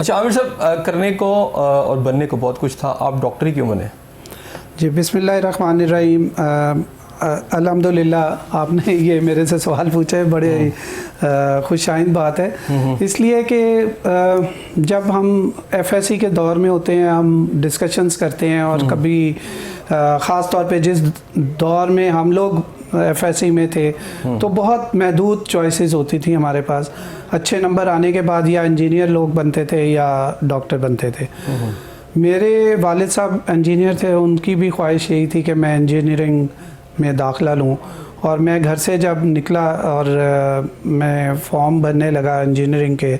अच्छा आमिर साहब, करने को और बनने को बहुत कुछ था, आप डॉक्टरी क्यों बने? जी बिस्मिल्लाहिर्रहमानिर्रहीम। अल्हम्दुलिल्लाह आपने ये मेरे से सवाल पूछा है, बड़े खुशाइंद बात है। इसलिए कि जब हम एफएससी के दौर में होते हैं, हम डिस्कशंस करते हैं, और कभी ख़ास तौर पे जिस दौर में हम लोग एफएससी में थे तो बहुत महदूद चॉइसेस होती थी हमारे पास। अच्छे नंबर आने के बाद या इंजीनियर लोग बनते थे या डॉक्टर बनते थे। मेरे वालिद साहब इंजीनियर थे, उनकी भी ख्वाहिश यही थी कि मैं इंजीनियरिंग में दाखिला लूँ। और मैं घर से जब निकला और मैं फॉर्म भरने लगा इंजीनियरिंग के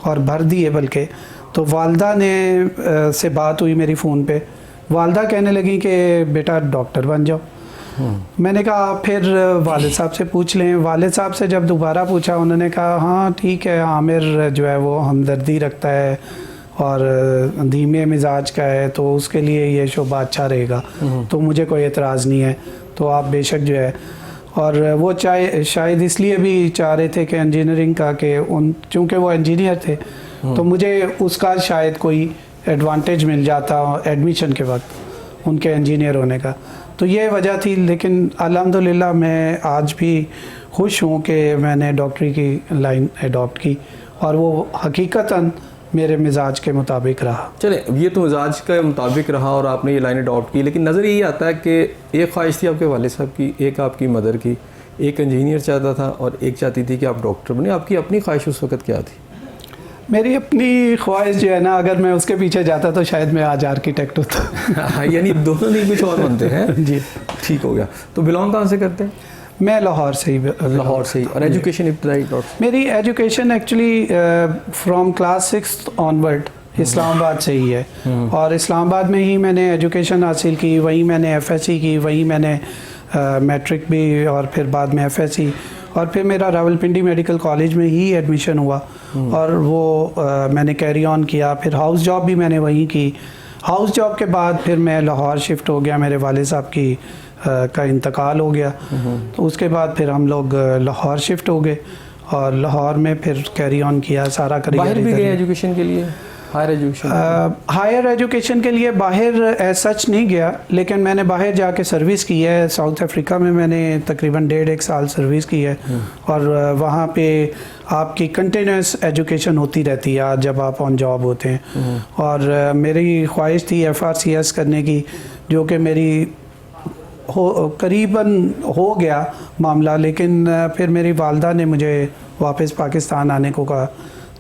और भर दिए, बल्कि तो वालदा ने से बात हुई मेरी फ़ोन पे। वालदा कहने लगी कि बेटा डॉक्टर बन जाओ। मैंने कहा फिर वालिद साहब से पूछ लें। वालिद साहब से जब दोबारा पूछा, उन्होंने कहा हाँ ठीक है, आमिर जो है वो हमदर्दी रखता है और धीमे मिजाज का है, तो उसके लिए ये शोबा अच्छा रहेगा, तो मुझे कोई एतराज़ नहीं है, तो आप बेशक जो है। और वो शायद इसलिए भी चाह रहे थे कि इंजीनियरिंग का, कि चूँकि वो इंजीनियर थे तो मुझे उसका शायद कोई एडवांटेज मिल जाता एडमिशन के वक्त उनके इंजीनियर होने का, तो ये वजह थी। लेकिन अल्हम्दुलिल्लाह मैं आज भी खुश हूँ कि मैंने डॉक्टरी की लाइन अडॉप्ट की, और वो हकीकतन मेरे मिजाज के मुताबिक रहा। चले, ये तो मिजाज के मुताबिक रहा और आपने ये लाइन अडॉप्ट की, लेकिन नज़र यही आता है कि एक ख्वाहिश थी आपके वालिद साहब की, एक आपकी मदर की, एक इंजीनियर चाहता था और एक चाहती थी कि आप डॉक्टर बने। आपकी अपनी ख्वाहिश उस वक्त क्या थी? मेरी अपनी ख्वाहिश जो है ना, अगर मैं उसके पीछे जाता तो शायद मैं आज आर्किटेक्ट होता। यानी दोनों नहीं कुछ और बनते हैं। जी ठीक हो गया। तो बिलोंग कहाँ से करते हैं? मैं लाहौर से ही। लाहौर से ही। और एजुकेशन इब्तदाई दौर से? मेरी education actually from class 6 onward Islamabad से ही है, और इस्लामाबाद में ही मैंने एजुकेशन हासिल की, वहीं मैंने एफएससी की, वहीं मैंने मैट्रिक भी और फिर बाद में एफएससी, और फिर मेरा रावलपिंडी मेडिकल कॉलेज में ही एडमिशन हुआ और वो मैंने कैरी ऑन किया। फिर हाउस जॉब भी मैंने वहीं की। हाउस जॉब के बाद फिर मैं लाहौर शिफ्ट हो गया, मेरे वालिद साहब की का इंतकाल हो गया, तो उसके बाद फिर हम लोग लाहौर शिफ्ट हो गए और लाहौर में फिर कैरी ऑन किया सारा करियर। बाहर भी गए एजुकेशन के लिए? Higher education? हायर एजुकेशन के लिए बाहर एज सच नहीं गया, लेकिन मैंने बाहर जाके सर्विस की है। साउथ अफ्रीका में मैंने तकरीबन 1.5 साल सर्विस की है, और वहाँ पे आपकी कंटिन्यूस एजुकेशन होती रहती है जब आप ऑन जॉब होते हैं। और मेरी ख्वाहिश थी FRCS करने की, जो कि मेरी करीबन हो गया मामला, लेकिन फिर मेरी वालदा ने मुझे वापस पाकिस्तान आने को कहा,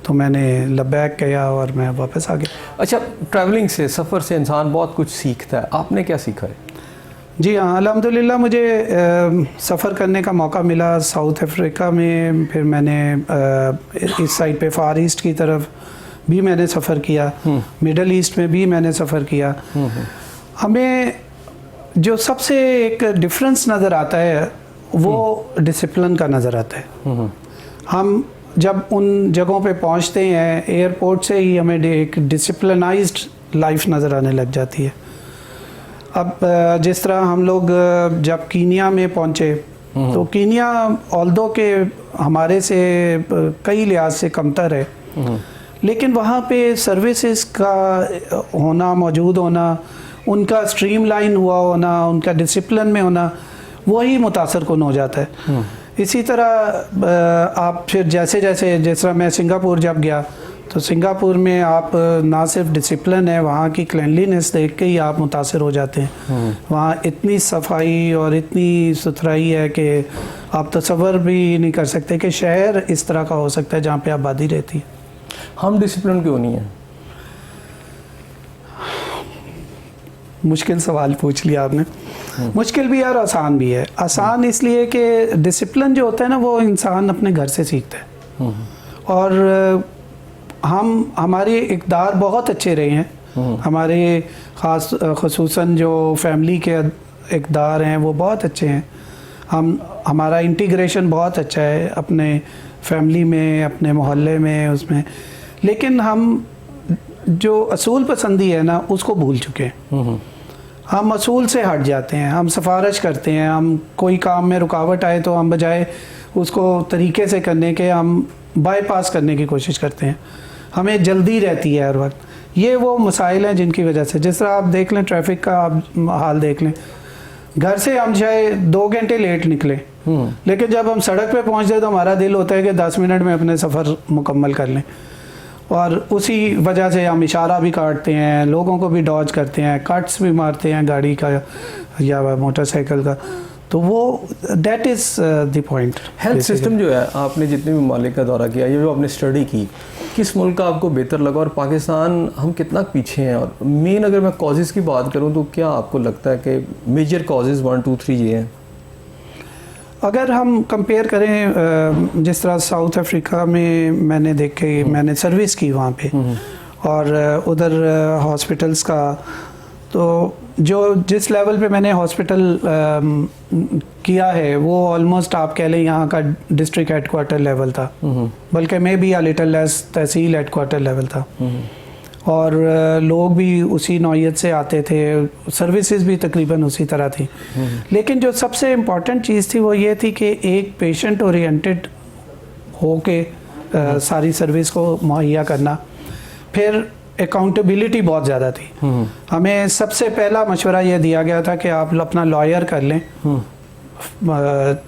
तो मैंने लब्बैक किया और मैं वापस आ गया। अच्छा, ट्रैवलिंग से, सफ़र से इंसान बहुत कुछ सीखता है, आपने क्या सीखा है? जी हाँ, अल्हम्दुलिल्लाह मुझे सफ़र करने का मौका मिला साउथ अफ्रीका में, फिर मैंने इस साइड पे फार ईस्ट की तरफ भी मैंने सफ़र किया, मिडल ईस्ट में भी मैंने सफ़र किया। हमें जो सबसे एक डिफरेंस नज़र आता है वो डिसिप्लिन का नज़र आता है। हम जब उन जगहों पे पहुंचते हैं, एयरपोर्ट से ही हमें एक डिसिप्लिनाइज्ड लाइफ नज़र आने लग जाती है। अब जिस तरह हम लोग जब कीनिया में पहुंचे, तो कीनिया ऑल्दो के हमारे से कई लिहाज से कमतर है, लेकिन वहाँ पे सर्विसेज का होना, मौजूद होना, उनका स्ट्रीमलाइन हुआ होना, उनका डिसिप्लिन में होना, वही मुतासर कुन हो जाता है। इसी तरह आप फिर जैसे जैसे जिस तरह मैं सिंगापुर जब गया, तो सिंगापुर में आप ना सिर्फ डिसिप्लिन है, वहाँ की क्लीनलीनेस देख के ही आप मुतासर हो जाते हैं। वहाँ इतनी सफाई और इतनी सुथराई है कि आप तसव्वुर भी नहीं कर सकते कि शहर इस तरह का हो सकता है जहाँ पे आबादी रहती है। हम डिसिप्लिन क्यों नहीं है? मुश्किल सवाल पूछ लिया आपने। मुश्किल भी है और आसान भी है। आसान इसलिए कि डिसिप्लिन जो होता है ना, वो इंसान अपने घर से सीखता है, और हमारे इक़दार बहुत अच्छे रहे हैं। हमारे ख़ुसूसन जो फैमिली के इक़दार हैं वो बहुत अच्छे हैं। हमारा इंटीग्रेशन बहुत अच्छा है अपने फैमिली में, अपने मोहल्ले में, उसमें। लेकिन हम जो असूल पसंदी है ना, उसको भूल चुके हैं। हम असूल से हट जाते हैं, हम सिफारिश करते हैं, हम कोई काम में रुकावट आए तो हम बजाय उसको तरीके से करने के, हम बाईपास करने की कोशिश करते हैं। हमें जल्दी रहती है हर वक्त। ये वो मसाइल हैं जिनकी वजह से, जिस तरह आप देख लें ट्रैफिक का आप हाल देख लें, घर से हम चाहे 2 घंटे लेट निकले लेकिन जब हम सड़क पे पहुंच जाए तो हमारा दिल होता है कि 10 मिनट में अपने सफ़र मुकम्मल कर लें, और उसी वजह से हम इशारा भी काटते हैं, लोगों को भी डॉज करते हैं, कट्स भी मारते हैं गाड़ी का या मोटरसाइकिल का। तो वो that is the point. Health system जो है, आपने जितने भी ममालिक का दौरा किया, ये जो आपने स्टडी की, किस मुल्क का आपको बेहतर लगा और पाकिस्तान हम कितना पीछे हैं? और मेन अगर मैं कॉजेज़ की बात करूं तो क्या आपको लगता है कि मेजर कॉजेज़ 1 2 3 ये हैं? अगर हम कंपेयर करें जिस तरह साउथ अफ्रीका में मैंने देखे, मैंने सर्विस की वहाँ पे, और उधर हॉस्पिटल्स का, तो जो जिस लेवल पे मैंने हॉस्पिटल किया है वो ऑलमोस्ट आप कह लें यहाँ का डिस्ट्रिक्ट हेडक्वार्टर लेवल था, बल्कि may be a little less tehsil headquarter level था, और लोग भी उसी नौयत से आते थे, सर्विसेज भी तकरीबन उसी तरह थी। लेकिन जो सबसे इम्पॉर्टेंट चीज़ थी वो ये थी कि एक पेशेंट ओरिएंटेड हो के सारी सर्विस को मुहैया करना। फिर अकाउंटेबिलिटी बहुत ज़्यादा थी। हमें सबसे पहला मशवरा ये दिया गया था कि आप अपना लॉयर कर लें,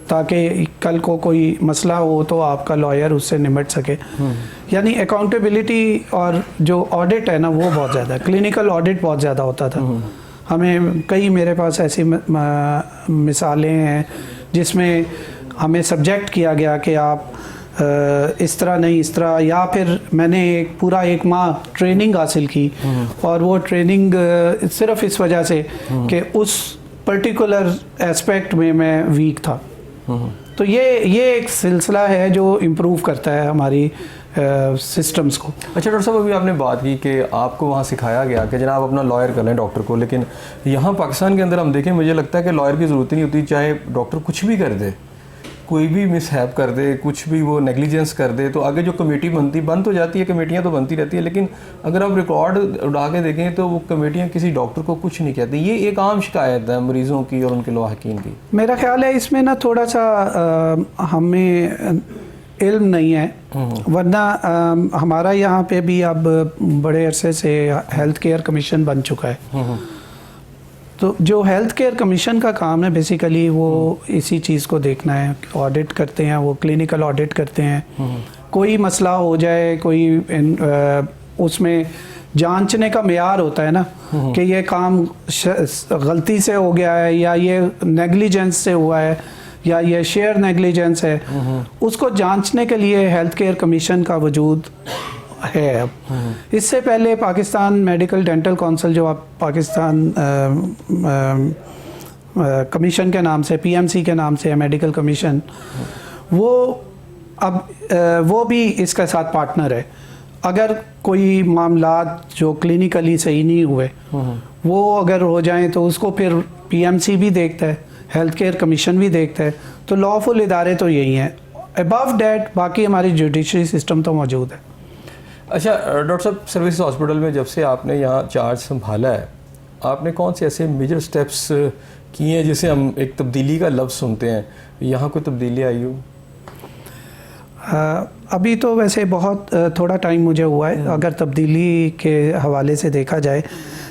ताकि कल को कोई मसला हो तो आपका लॉयर उससे निपट सके। यानी अकाउंटेबिलिटी और जो ऑडिट है ना वो बहुत ज़्यादा, क्लिनिकल ऑडिट बहुत ज़्यादा होता था। हमें कई, मेरे पास ऐसी मिसालें हैं जिसमें हमें सब्जेक्ट किया गया कि आप इस तरह नहीं इस तरह, या फिर मैंने पूरा 1 माह ट्रेनिंग हासिल की, और वो ट्रेनिंग सिर्फ इस वजह से कि उस पर्टिकुलर एस्पेक्ट में मैं वीक था। तो ये एक सिलसिला है जो इम्प्रूव करता है हमारी सिस्टम्स को। अच्छा डॉक्टर साहब, अभी आपने बात की कि आपको वहाँ सिखाया गया कि जनाब अपना लॉयर कर लें डॉक्टर को, लेकिन यहाँ पाकिस्तान के अंदर हम देखें, मुझे लगता है कि लॉयर की ज़रूरत नहीं होती, चाहे डॉक्टर कुछ भी कर दे, कोई भी मिसहैप कर दे, कुछ भी वो नेग्लिजेंस कर दे, तो आगे जो कमेटी बन तो जाती है, कमेटियाँ तो बनती रहती है, लेकिन अगर आप रिकॉर्ड उड़ा के देखें तो वो कमेटियाँ किसी डॉक्टर को कुछ नहीं कहती। ये एक आम शिकायत है मरीज़ों की और उनके लवाहकीन की। मेरा ख्याल है इसमें ना थोड़ा सा हमें इल्म नहीं है, वरना हमारा यहाँ पे भी अब बड़े अरसे से हेल्थ केयर कमीशन बन चुका है। तो जो हेल्थ केयर कमीशन का काम है बेसिकली वो इसी चीज़ को देखना है, ऑडिट करते हैं, वो क्लिनिकल ऑडिट करते हैं। कोई मसला हो जाए, कोई उसमें जांचने का मेयार होता है ना कि ये काम गलती से हो गया है, या ये नेग्लिजेंस से हुआ है, या ये शेयर नेग्लिजेंस है, उसको जांचने के लिए हेल्थ केयर कमीशन का वजूद है। अब इससे पहले पाकिस्तान मेडिकल डेंटल काउंसिल, जो आप पाकिस्तान कमीशन के नाम से, पीएमसी के नाम से है, मेडिकल कमीशन, वो भी इसके साथ पार्टनर है। अगर कोई मामलात जो क्लिनिकली सही नहीं हुए वो अगर हो जाएं तो उसको फिर पीएमसी भी देखता है, हेल्थ केयर कमीशन भी देखता है। तो लॉफुल इदारे तो यही हैं। अबव डैट बाकी हमारी जुडिशरी सिस्टम तो मौजूद है। अच्छा डॉक्टर साहब, सर्विस हॉस्पिटल में जब से आपने यहाँ चार्ज संभाला है, आपने कौन से ऐसे मेजर स्टेप्स किए हैं जिसे हम एक तब्दीली का लफ्ज़ सुनते हैं, यहाँ कोई तब्दीली आई हो? अभी तो वैसे बहुत थोड़ा टाइम मुझे हुआ है अगर तब्दीली के हवाले से देखा जाए,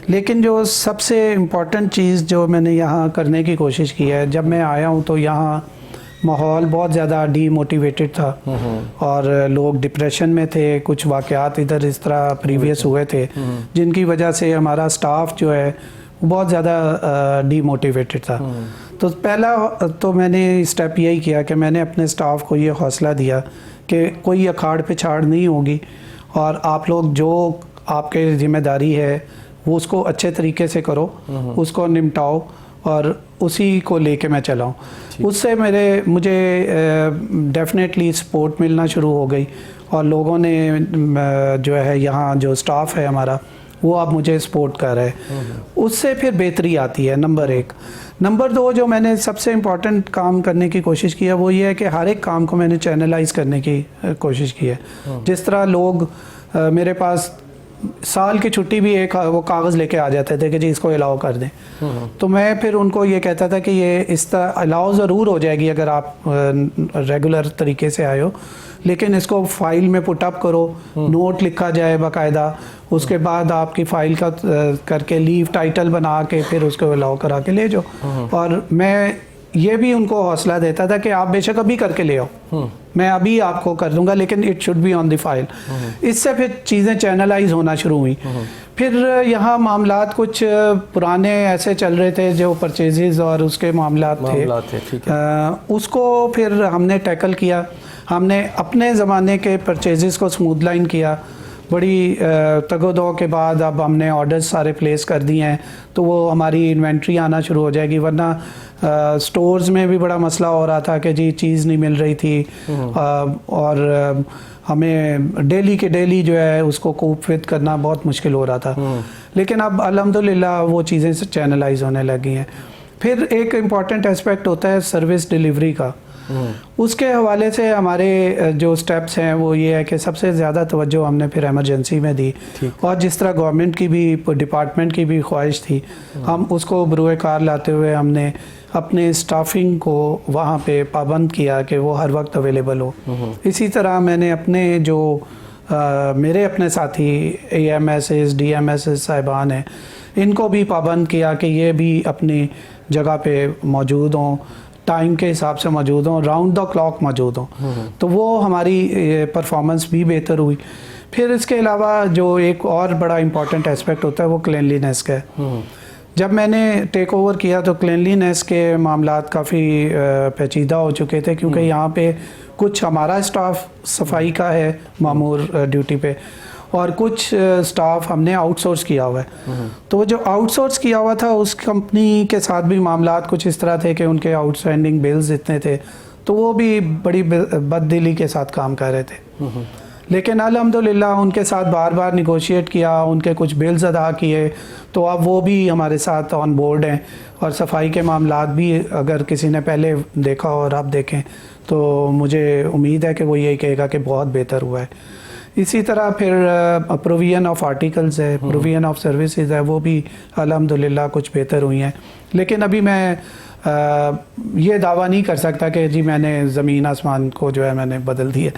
लेकिन जो सबसे इम्पॉर्टेंट चीज़ जो मैंने यहाँ करने की कोशिश की है, जब मैं आया हूँ तो यहाँ माहौल बहुत ज़्यादा डीमोटिवेटेड था और लोग डिप्रेशन में थे। कुछ वाक़यात इधर इस तरह प्रीवियस हुए थे जिनकी वजह से हमारा स्टाफ जो है बहुत ज़्यादा डीमोटिवेटेड था। तो पहला तो मैंने स्टेप यही किया कि मैंने अपने स्टाफ को ये हौसला दिया कि कोई अखाड़ पिछाड़ नहीं होगी और आप लोग जो आपके ज़िम्मेदारी है वो उसको अच्छे तरीके से करो, उसको निपटाओ और उसी को लेके मैं चलाऊँ। उससे मुझे डेफिनेटली सपोर्ट मिलना शुरू हो गई और लोगों ने जो है यहाँ जो स्टाफ है हमारा वो अब मुझे सपोर्ट कर रहा है। उससे फिर बेहतरी आती है, नंबर 1। नंबर 2 जो मैंने सबसे इम्पॉर्टेंट काम करने की कोशिश किया वो ये है कि हर एक काम को मैंने चैनलाइज करने की कोशिश की है। जिस तरह लोग मेरे पास साल की छुट्टी भी एक वो कागज़ लेके आ जाते थे कि जी इसको अलाउ कर दें। तो मैं फिर उनको ये कहता था कि ये इस तरह अलाउ ज़रूर हो जाएगी अगर आप रेगुलर तरीके से आए हो, लेकिन इसको फाइल में पुटअप करो, नोट लिखा जाए बाकायदा, उसके बाद आपकी फ़ाइल का करके लीव टाइटल बना के फिर उसको अलाउ करा के ले जाओ। और मैं ये भी उनको हौसला देता था कि आप बेशक अभी करके ले आओ, मैं अभी आपको कर दूंगा, लेकिन it should be on the file. इससे फिर चीज़ें चैनलाइज होना शुरू हुई। फिर यहाँ मामलात कुछ पुराने ऐसे चल रहे थे जो परचेजेस और उसके मामलात थे, ठीक है। उसको फिर हमने टैकल किया। हमने अपने ज़माने के परचेजेस को स्मूथ लाइन किया। बड़ी तगोदो के बाद अब हमने ऑर्डर्स सारे प्लेस कर दिए हैं, तो वो हमारी इन्वेंट्री आना शुरू हो जाएगी। वरना स्टोर्स में भी बड़ा मसला हो रहा था कि जी चीज़ नहीं मिल रही थी, और हमें डेली के डेली जो है उसको कोप विद करना बहुत मुश्किल हो रहा था। लेकिन अब अल्हम्दुलिल्लाह वो चीज़ें चैनलाइज होने लगी हैं। फिर एक इम्पॉर्टेंट एस्पेक्ट होता है सर्विस डिलीवरी का। उसके हवाले से हमारे जो स्टेप्स हैं वो ये है कि सबसे ज़्यादा तवज्जो हमने फिर इमरजेंसी में दी, और जिस तरह गवर्नमेंट की भी डिपार्टमेंट की भी ख्वाहिश थी, हम उसको बरूए कार लाते हुए हमने अपने स्टाफिंग को वहाँ पे पाबंद किया कि वो हर वक्त अवेलेबल हो। इसी तरह मैंने अपने जो मेरे अपने साथी AMSs DMSs साहिबान हैं, इनको भी पाबंद किया कि ये भी अपनी जगह पे मौजूद हों, टाइम के हिसाब से मौजूद हों, राउंड द क्लॉक मौजूद हों। तो वो हमारी परफॉर्मेंस भी बेहतर हुई। फिर इसके अलावा जो एक और बड़ा इम्पॉर्टेंट एस्पेक्ट होता है वो क्लीनलीनेस का है। जब मैंने टेक ओवर किया तो क्लीनलीनेस के मामलात काफ़ी पेचीदा हो चुके थे, क्योंकि यहाँ पे कुछ हमारा स्टाफ सफाई का है मामूर ड्यूटी पे, और कुछ स्टाफ हमने आउटसोर्स किया हुआ है। तो वो जो आउटसोर्स किया हुआ था उस कंपनी के साथ भी मामलात कुछ इस तरह थे कि उनके आउटस्टैंडिंग बिल्स इतने थे, तो वो भी बड़ी बददिली के साथ काम कर रहे थे। लेकिन अल्हम्दुलिल्लाह उनके साथ बार बार निगोशिएट किया, उनके कुछ बिल्स अदा किए, तो अब वो भी हमारे साथ ऑन बोर्ड हैं। और सफाई के मामलात भी अगर किसी ने पहले देखा और आप देखें तो मुझे उम्मीद है कि वो यही कहेगा कि बहुत बेहतर हुआ है। इसी तरह फिर प्रोविजन ऑफ आर्टिकल्स है, प्रोविजन ऑफ सर्विसेज है, वो भी अल्हम्दुलिल्लाह कुछ बेहतर हुई हैं। लेकिन अभी मैं ये दावा नहीं कर सकता कि जी मैंने ज़मीन आसमान को जो है मैंने बदल दिया।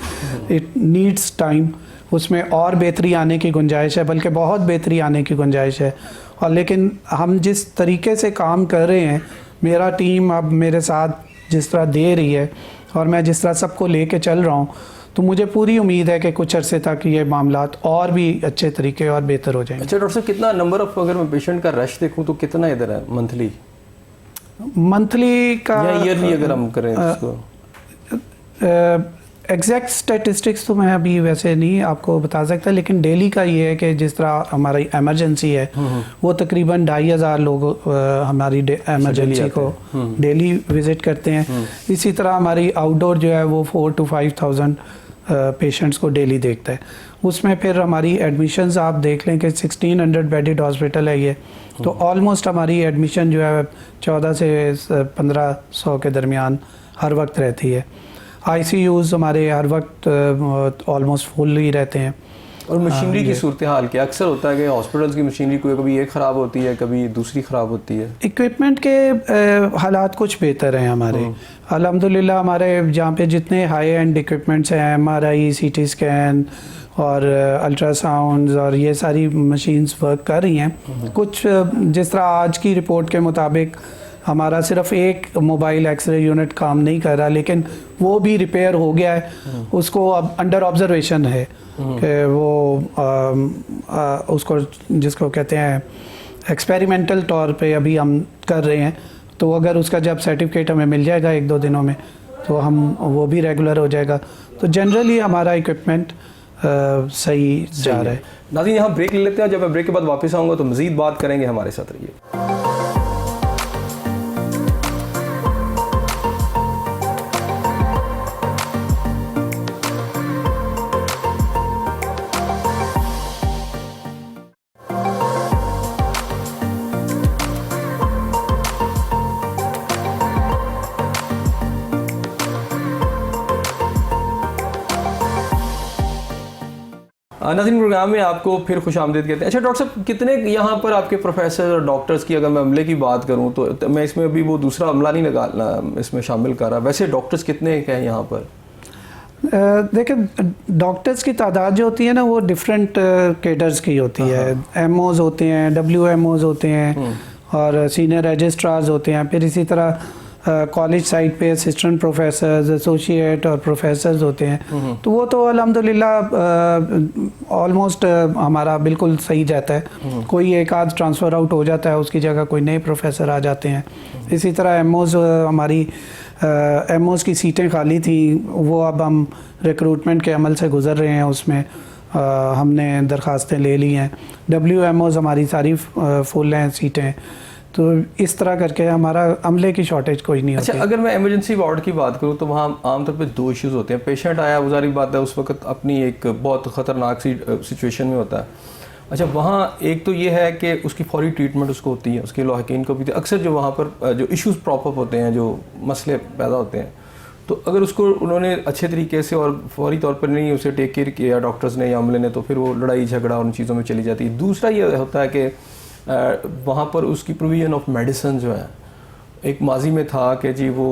इट नीड्स टाइम, उसमें और बेहतरी आने की गुंजाइश है, बल्कि बहुत बेहतरी आने की गुंजाइश है। और लेकिन हम जिस तरीके से काम कर रहे हैं, मेरा टीम अब मेरे साथ जिस तरह दे रही है और मैं जिस तरह सबको लेके चल रहा हूँ, तो मुझे पूरी उम्मीद है कि कुछ अरसे तक ये मामलात और भी अच्छे तरीके और बेहतर हो जाएंगे। अच्छा डॉक्टर साहब, कितना नंबर ऑफ, अगर मैं पेशेंट का रश देखूँ तो कितना इधर है मंथली का या ईयरली अगर हम करें इसको? एग्जैक्ट स्टैटिस्टिक्स तो मैं अभी वैसे नहीं आपको बता सकता, लेकिन डेली का ये है कि जिस तरह हमारी एमरजेंसी है वो तकरीबन 2500 लोग हमारी एमरजेंसी को डेली विजिट करते हैं। इसी तरह हमारी आउटडोर जो है वो 4,000 to 5,000 पेशेंट्स को डेली देखता है। उसमें फिर हमारी एडमिशन्स आप देख लें कि 1600 बेडेड हॉस्पिटल है ये, तो ऑलमोस्ट हमारी एडमिशन जो है 1400 से 1500 के दरमियान हर वक्त रहती है। ICUs हमारे हर वक्त ऑलमोस्ट फुल ही रहते हैं। और मशीनरी की सूरत हाल क्या? अक्सर होता है कि हॉस्पिटल्स की मशीनरी कोई कभी एक ख़राब होती है, कभी दूसरी ख़राब होती है। इक्विपमेंट के हालात कुछ बेहतर हैं हमारे, अल्हम्दुलिल्लाह। हमारे जहाँ पे जितने हाई एंड इक्विपमेंट्स हैं, MRI, CT स्कैन और अल्ट्रासाउंड्स और ये सारी मशीन्स वर्क कर रही हैं। कुछ जिस तरह आज की रिपोर्ट के मुताबिक हमारा सिर्फ एक मोबाइल एक्सरे यूनिट काम नहीं कर रहा, लेकिन वो भी रिपेयर हो गया है, उसको अब अंडर ऑब्जर्वेशन है कि वो उसको जिसको कहते हैं एक्सपेरिमेंटल तौर पे अभी हम कर रहे हैं। तो अगर उसका जब सर्टिफिकेट हमें मिल जाएगा 1-2 दिनों में, तो हम वो भी रेगुलर हो जाएगा। तो जनरली हमारा इक्विपमेंट सही जा रहा है। नाज़रीन, यहाँ ब्रेक ले लेते हैं। जब मैं ब्रेक के बाद वापस आऊँगा तो मज़ीद बात करेंगे, हमारे साथ रहिए। नाज़रीन, प्रोग्राम में आपको फिर खुश आमदीद कहते हैं। अच्छा डॉक्टर साहब, कितने यहाँ पर आपके प्रोफेसर और डॉक्टर्स की अगर मैं अमले की बात करूँ तो मैं इसमें अभी वो दूसरा अमला नहीं निकालना इसमें शामिल कर रहा, वैसे डॉक्टर्स कितने हैं यहाँ पर? देखिए, डॉक्टर्स की तादाद जो होती है ना वो डिफरेंट कैडर्स की होती है। एमओज होते हैं, WMOs होते हैं और सीनियर रजिस्ट्रार्स होते हैं। फिर इसी तरह कॉलेज साइड पे असिस्टेंट प्रोफेसर्स, एसोसिएट और प्रोफेसर्स होते हैं। तो वो तो अल्हम्दुलिल्लाह ऑलमोस्ट हमारा बिल्कुल सही जाता है। कोई एक आध ट्रांसफ़र आउट हो जाता है, उसकी जगह कोई नए प्रोफेसर आ जाते हैं। इसी तरह एमओज, हमारी एमओज की सीटें खाली थी, वो अब हम रिक्रूटमेंट के अमल से गुज़र रहे हैं। उसमें हमने दरख्वास्तें ले ली हैं। WMOs हमारी सारी फुल हैं सीटें। तो इस तरह करके हमारा अमले की शॉर्टेज कोई नहीं होती। अच्छा, अगर मैं इमरजेंसी वार्ड की बात करूँ तो वहाँ आमतौर पे 2 इश्यूज़ होते हैं। पेशेंट आया, वो सारी बात है, उस वक्त अपनी एक बहुत ख़तरनाक सी सिचुएशन में होता है। अच्छा, वहाँ एक तो ये है कि उसकी फौरी ट्रीटमेंट उसको होती है, उसके लाहिकीन को भी। अक्सर जो वहाँ पर जो इश्यूज़ प्रॉपअप होते हैं, जो मसले पैदा होते हैं, तो अगर उसको उन्होंने अच्छे तरीके से और फौरी तौर पर नहीं उसे टेक केयर किया डॉक्टर्स ने या अमले ने, तो फिर वो लड़ाई झगड़ा उन चीज़ों में चली जाती है। दूसरा ये होता है कि वहाँ पर उसकी प्रोविज़न ऑफ मेडिसिन जो है, एक माजी में था कि जी वो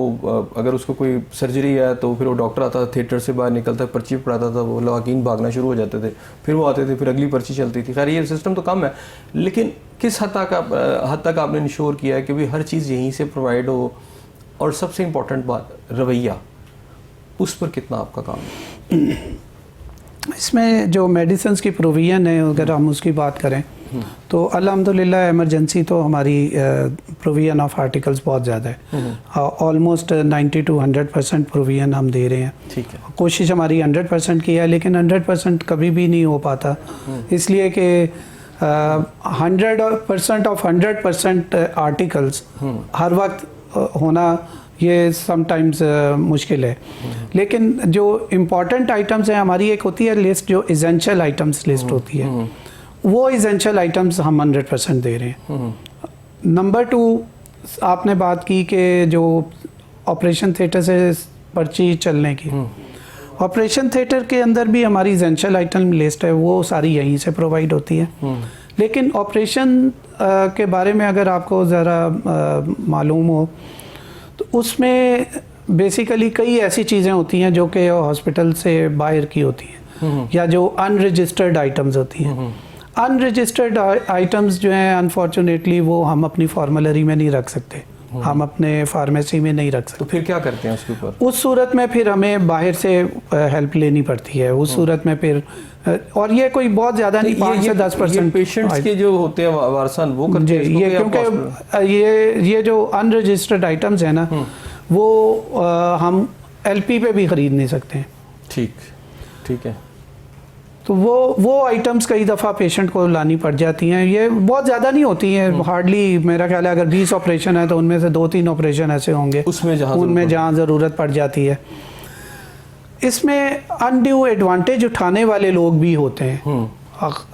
अगर उसको कोई सर्जरी है तो फिर वो डॉक्टर आता था, थिएटर से बाहर निकलता पर्ची पढ़ाता था, वो लवाकीन भागना शुरू हो जाते थे, फिर वो आते थे, फिर अगली पर्ची चलती थी। खैर ये सिस्टम तो कम है, लेकिन किस हद तक आपने इंश्योर किया है कि भाई हर चीज़ यहीं से प्रोवाइड हो? और सबसे इम्पोर्टेंट बात, रवैया, उस पर कितना आपका काम है? इसमें जो मेडिसिन की प्रोविज़न है, अगर हम उसकी बात करें तो अल्हम्दुलिल्लाह इमरजेंसी तो हमारी प्रोविज़न ऑफ आर्टिकल्स बहुत ज़्यादा है। ऑलमोस्ट 90 to 100% प्रोविज़न हम दे रहे हैं। ठीक है। कोशिश हमारी 100% की है, लेकिन 100% कभी भी नहीं हो पाता, इसलिए कि 100% ऑफ 100% आर्टिकल्स हर वक्त होना ये समटाइम्स मुश्किल है। लेकिन जो इम्पॉर्टेंट आइटम्स हैं, हमारी एक होती है लिस्ट, जो इसेंशियल आइटम्स लिस्ट होती है, वो इसेंशियल आइटम्स हम 100% दे रहे हैं। नंबर 2, आपने बात की कि जो ऑपरेशन थिएटर से पर्ची चलने की, ऑपरेशन थिएटर के अंदर भी हमारी इसेंशियल आइटम लिस्ट है, वो सारी यहीं से प्रोवाइड होती है। लेकिन ऑपरेशन के बारे में अगर आपको ज़रा मालूम हो तो उसमें बेसिकली कई ऐसी चीज़ें होती हैं जो कि हॉस्पिटल से बाहर की होती हैं, या जो अनरजिस्टर्ड आइटम्स होती हैं। अनरजिस्टर्ड आइटम्स जो हैं अनफॉर्चुनेटली वो हम अपनी फार्मलरी में नहीं रख सकते, हम अपने फार्मेसी में नहीं रख सकते। तो फिर क्या करते हैं उसके ऊपर? उस सूरत में फिर हमें बाहर से हेल्प लेनी पड़ती है। उस सूरत में फिर, और ये कोई बहुत ज़्यादा नहीं, 5 से 10% पेशेंट्स के जो होते हैं वारसन वो करते हैं ये, क्योंकि ये जो अनरजिस्टर्ड आइटम्स हैं ना, वो हम LP पे भी ख़रीद नहीं सकते हैं। ठीक है। तो वो आइटम्स कई दफ़ा पेशेंट को लानी पड़ जाती हैं। ये बहुत ज़्यादा नहीं होती हैं, हार्डली मेरा ख्याल है अगर 20 ऑपरेशन है तो उनमें से 2-3 ऑपरेशन ऐसे होंगे उनमें जहाँ ज़रूरत पड़ जाती है। इसमें अनड्यू एडवांटेज उठाने वाले लोग भी होते हैं।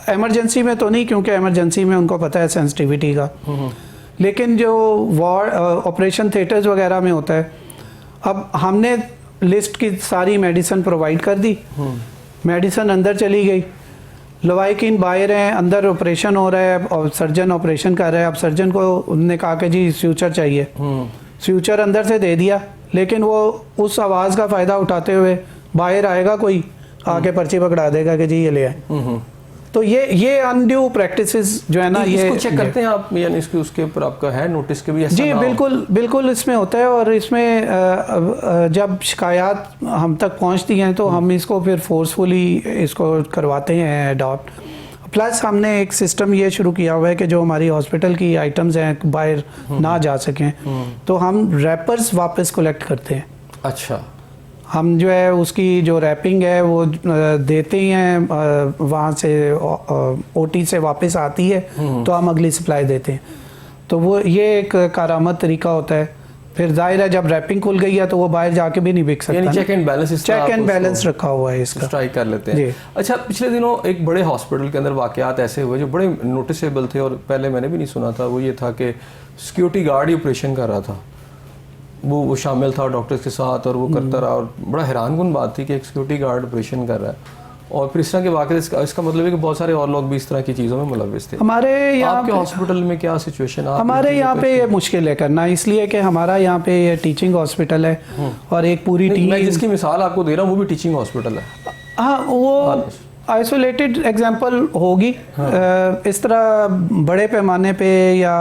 एमरजेंसी में तो नहीं, क्योंकि एमरजेंसी में उनको पता है सेंसिटिविटी का, लेकिन जो वार्ड ऑपरेशन थिएटर्स वगैरह में होता है, अब हमने लिस्ट की सारी मेडिसिन प्रोवाइड कर दी, मेडिसिन अंदर चली गई, लवाकिन बाहर हैं, अंदर ऑपरेशन हो रहा है और सर्जन ऑपरेशन कर रहा है। अब सर्जन को उन्होंने कहा कि जी स्यूचर चाहिए, स्यूचर अंदर से दे दिया, लेकिन वो उस आवाज़ का फ़ायदा उठाते हुए बाहर आएगा कोई, आके पर्ची पकड़ा देगा कि जी ये ले आए। तो ये अनड्यू प्रैक्टिसेस जो है ना, ये इसको चेक करते हैं आप, यानी इसके उसके ऊपर आपका है नोटिस के भी ऐसा? जी बिल्कुल इसमें होता है। और इसमें जब शिकायत हम तक पहुंचती हैं तो हम इसको फिर फोर्सफुली इसको करवाते हैं अडॉप्ट। प्लस हमने एक सिस्टम ये शुरू किया हुआ है कि जो हमारी हॉस्पिटल की आइटम्स हैं बाहर ना जा सकें, तो हम रैपर्स वापस कलेक्ट करते हैं। अच्छा। हम जो है उसकी जो रैपिंग है वो देते ही हैं, वहाँ से OT से वापस आती है तो हम अगली सप्लाई देते हैं। तो वो ये एक कारामद तरीका होता है। फिर जाहिर है जब रैपिंग खुल गई है तो वो बाहर जाके भी नहीं बिक सकता। यानी चेक एंड बैलेंस रखा हुआ है, इसका ट्राई कर लेते हैं। अच्छा, पिछले दिनों एक बड़े हॉस्पिटल के अंदर वाकयात ऐसे हुए जो बड़े नोटिसेबल थे और पहले मैंने भी नहीं सुना था। वो ये था कि सिक्योरिटी गार्ड ही ऑपरेशन कर रहा था, वो शामिल था डॉक्टर्स के साथ और वो करता रहा, और बड़ा हैरानकुन बात थी कि एक सिक्योरिटी गार्ड ऑपरेशन कर रहा है। और फिर इस तरह के वाक़े, इसका मतलब है कि बहुत सारे और लोग भी इस तरह की चीज़ों में मुलविस थे। हमारे यहाँ आपके हॉस्पिटल में क्या सिचुएशन? हमारे यहाँ पे ये मुश्किल है करना, इसलिए कि हमारा यहाँ पे ये टीचिंग हॉस्पिटल है और एक पूरी टीम। मैं जिसकी मिसाल आपको दे रहा हूँ वो भी टीचिंग हॉस्पिटल है। हाँ, वो आइसोलेटेड एग्जाम्पल होगी। इस तरह बड़े पैमाने पे या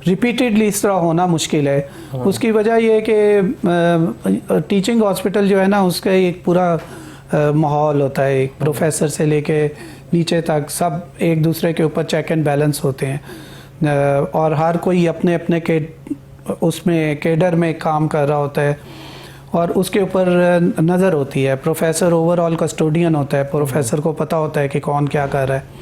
रिपीटेडली इस तरह होना मुश्किल है। उसकी वजह ये कि टीचिंग हॉस्पिटल जो है ना, उसका एक पूरा माहौल होता है, एक प्रोफेसर से लेके नीचे तक सब एक दूसरे के ऊपर चेक एंड बैलेंस होते हैं और हर कोई अपने अपने के उसमें केडर में काम कर रहा होता है और उसके ऊपर नज़र होती है। प्रोफेसर ओवरऑल कस्टोडियन होता है, प्रोफेसर को पता होता है कि कौन क्या कर रहा है।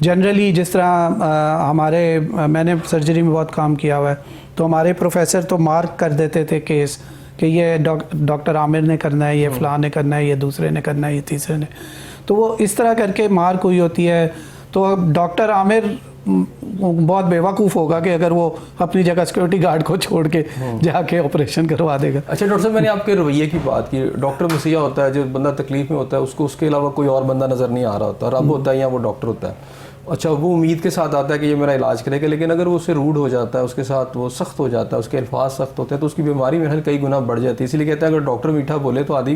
जनरली जिस तरह मैंने सर्जरी में बहुत काम किया हुआ है, तो हमारे प्रोफेसर तो मार्क कर देते थे केस कि ये डॉक्टर आमिर ने करना है, ये फ़लाँ ने करना है, ये दूसरे ने करना है, ये तीसरे ने, तो वो इस तरह करके मार्क हुई होती है। तो डॉक्टर आमिर बहुत बेवकूफ़ होगा कि अगर वो अपनी जगह सिक्योरिटी गार्ड को छोड़ के जाके ऑपरेशन करवा देगा। अच्छा डॉक्टर साहब, मैंने आपके रवैये की बात की। डॉक्टर मसीहा होता है, जो बंदा तकलीफ में होता है उसको उसके अलावा कोई और बंदा नज़र नहीं आ रहा होता, रब होता है या वो डॉक्टर होता है। अच्छा, वो उम्मीद के साथ आता है कि ये मेरा इलाज करेगा, लेकिन अगर वो उससे रूड हो जाता है, उसके साथ वो सख्त हो जाता है, उसके अल्फाज सख्त होते हैं, तो उसकी बीमारी में कई गुना बढ़ जाती है। इसलिए कहता है अगर डॉक्टर मीठा बोले तो आधी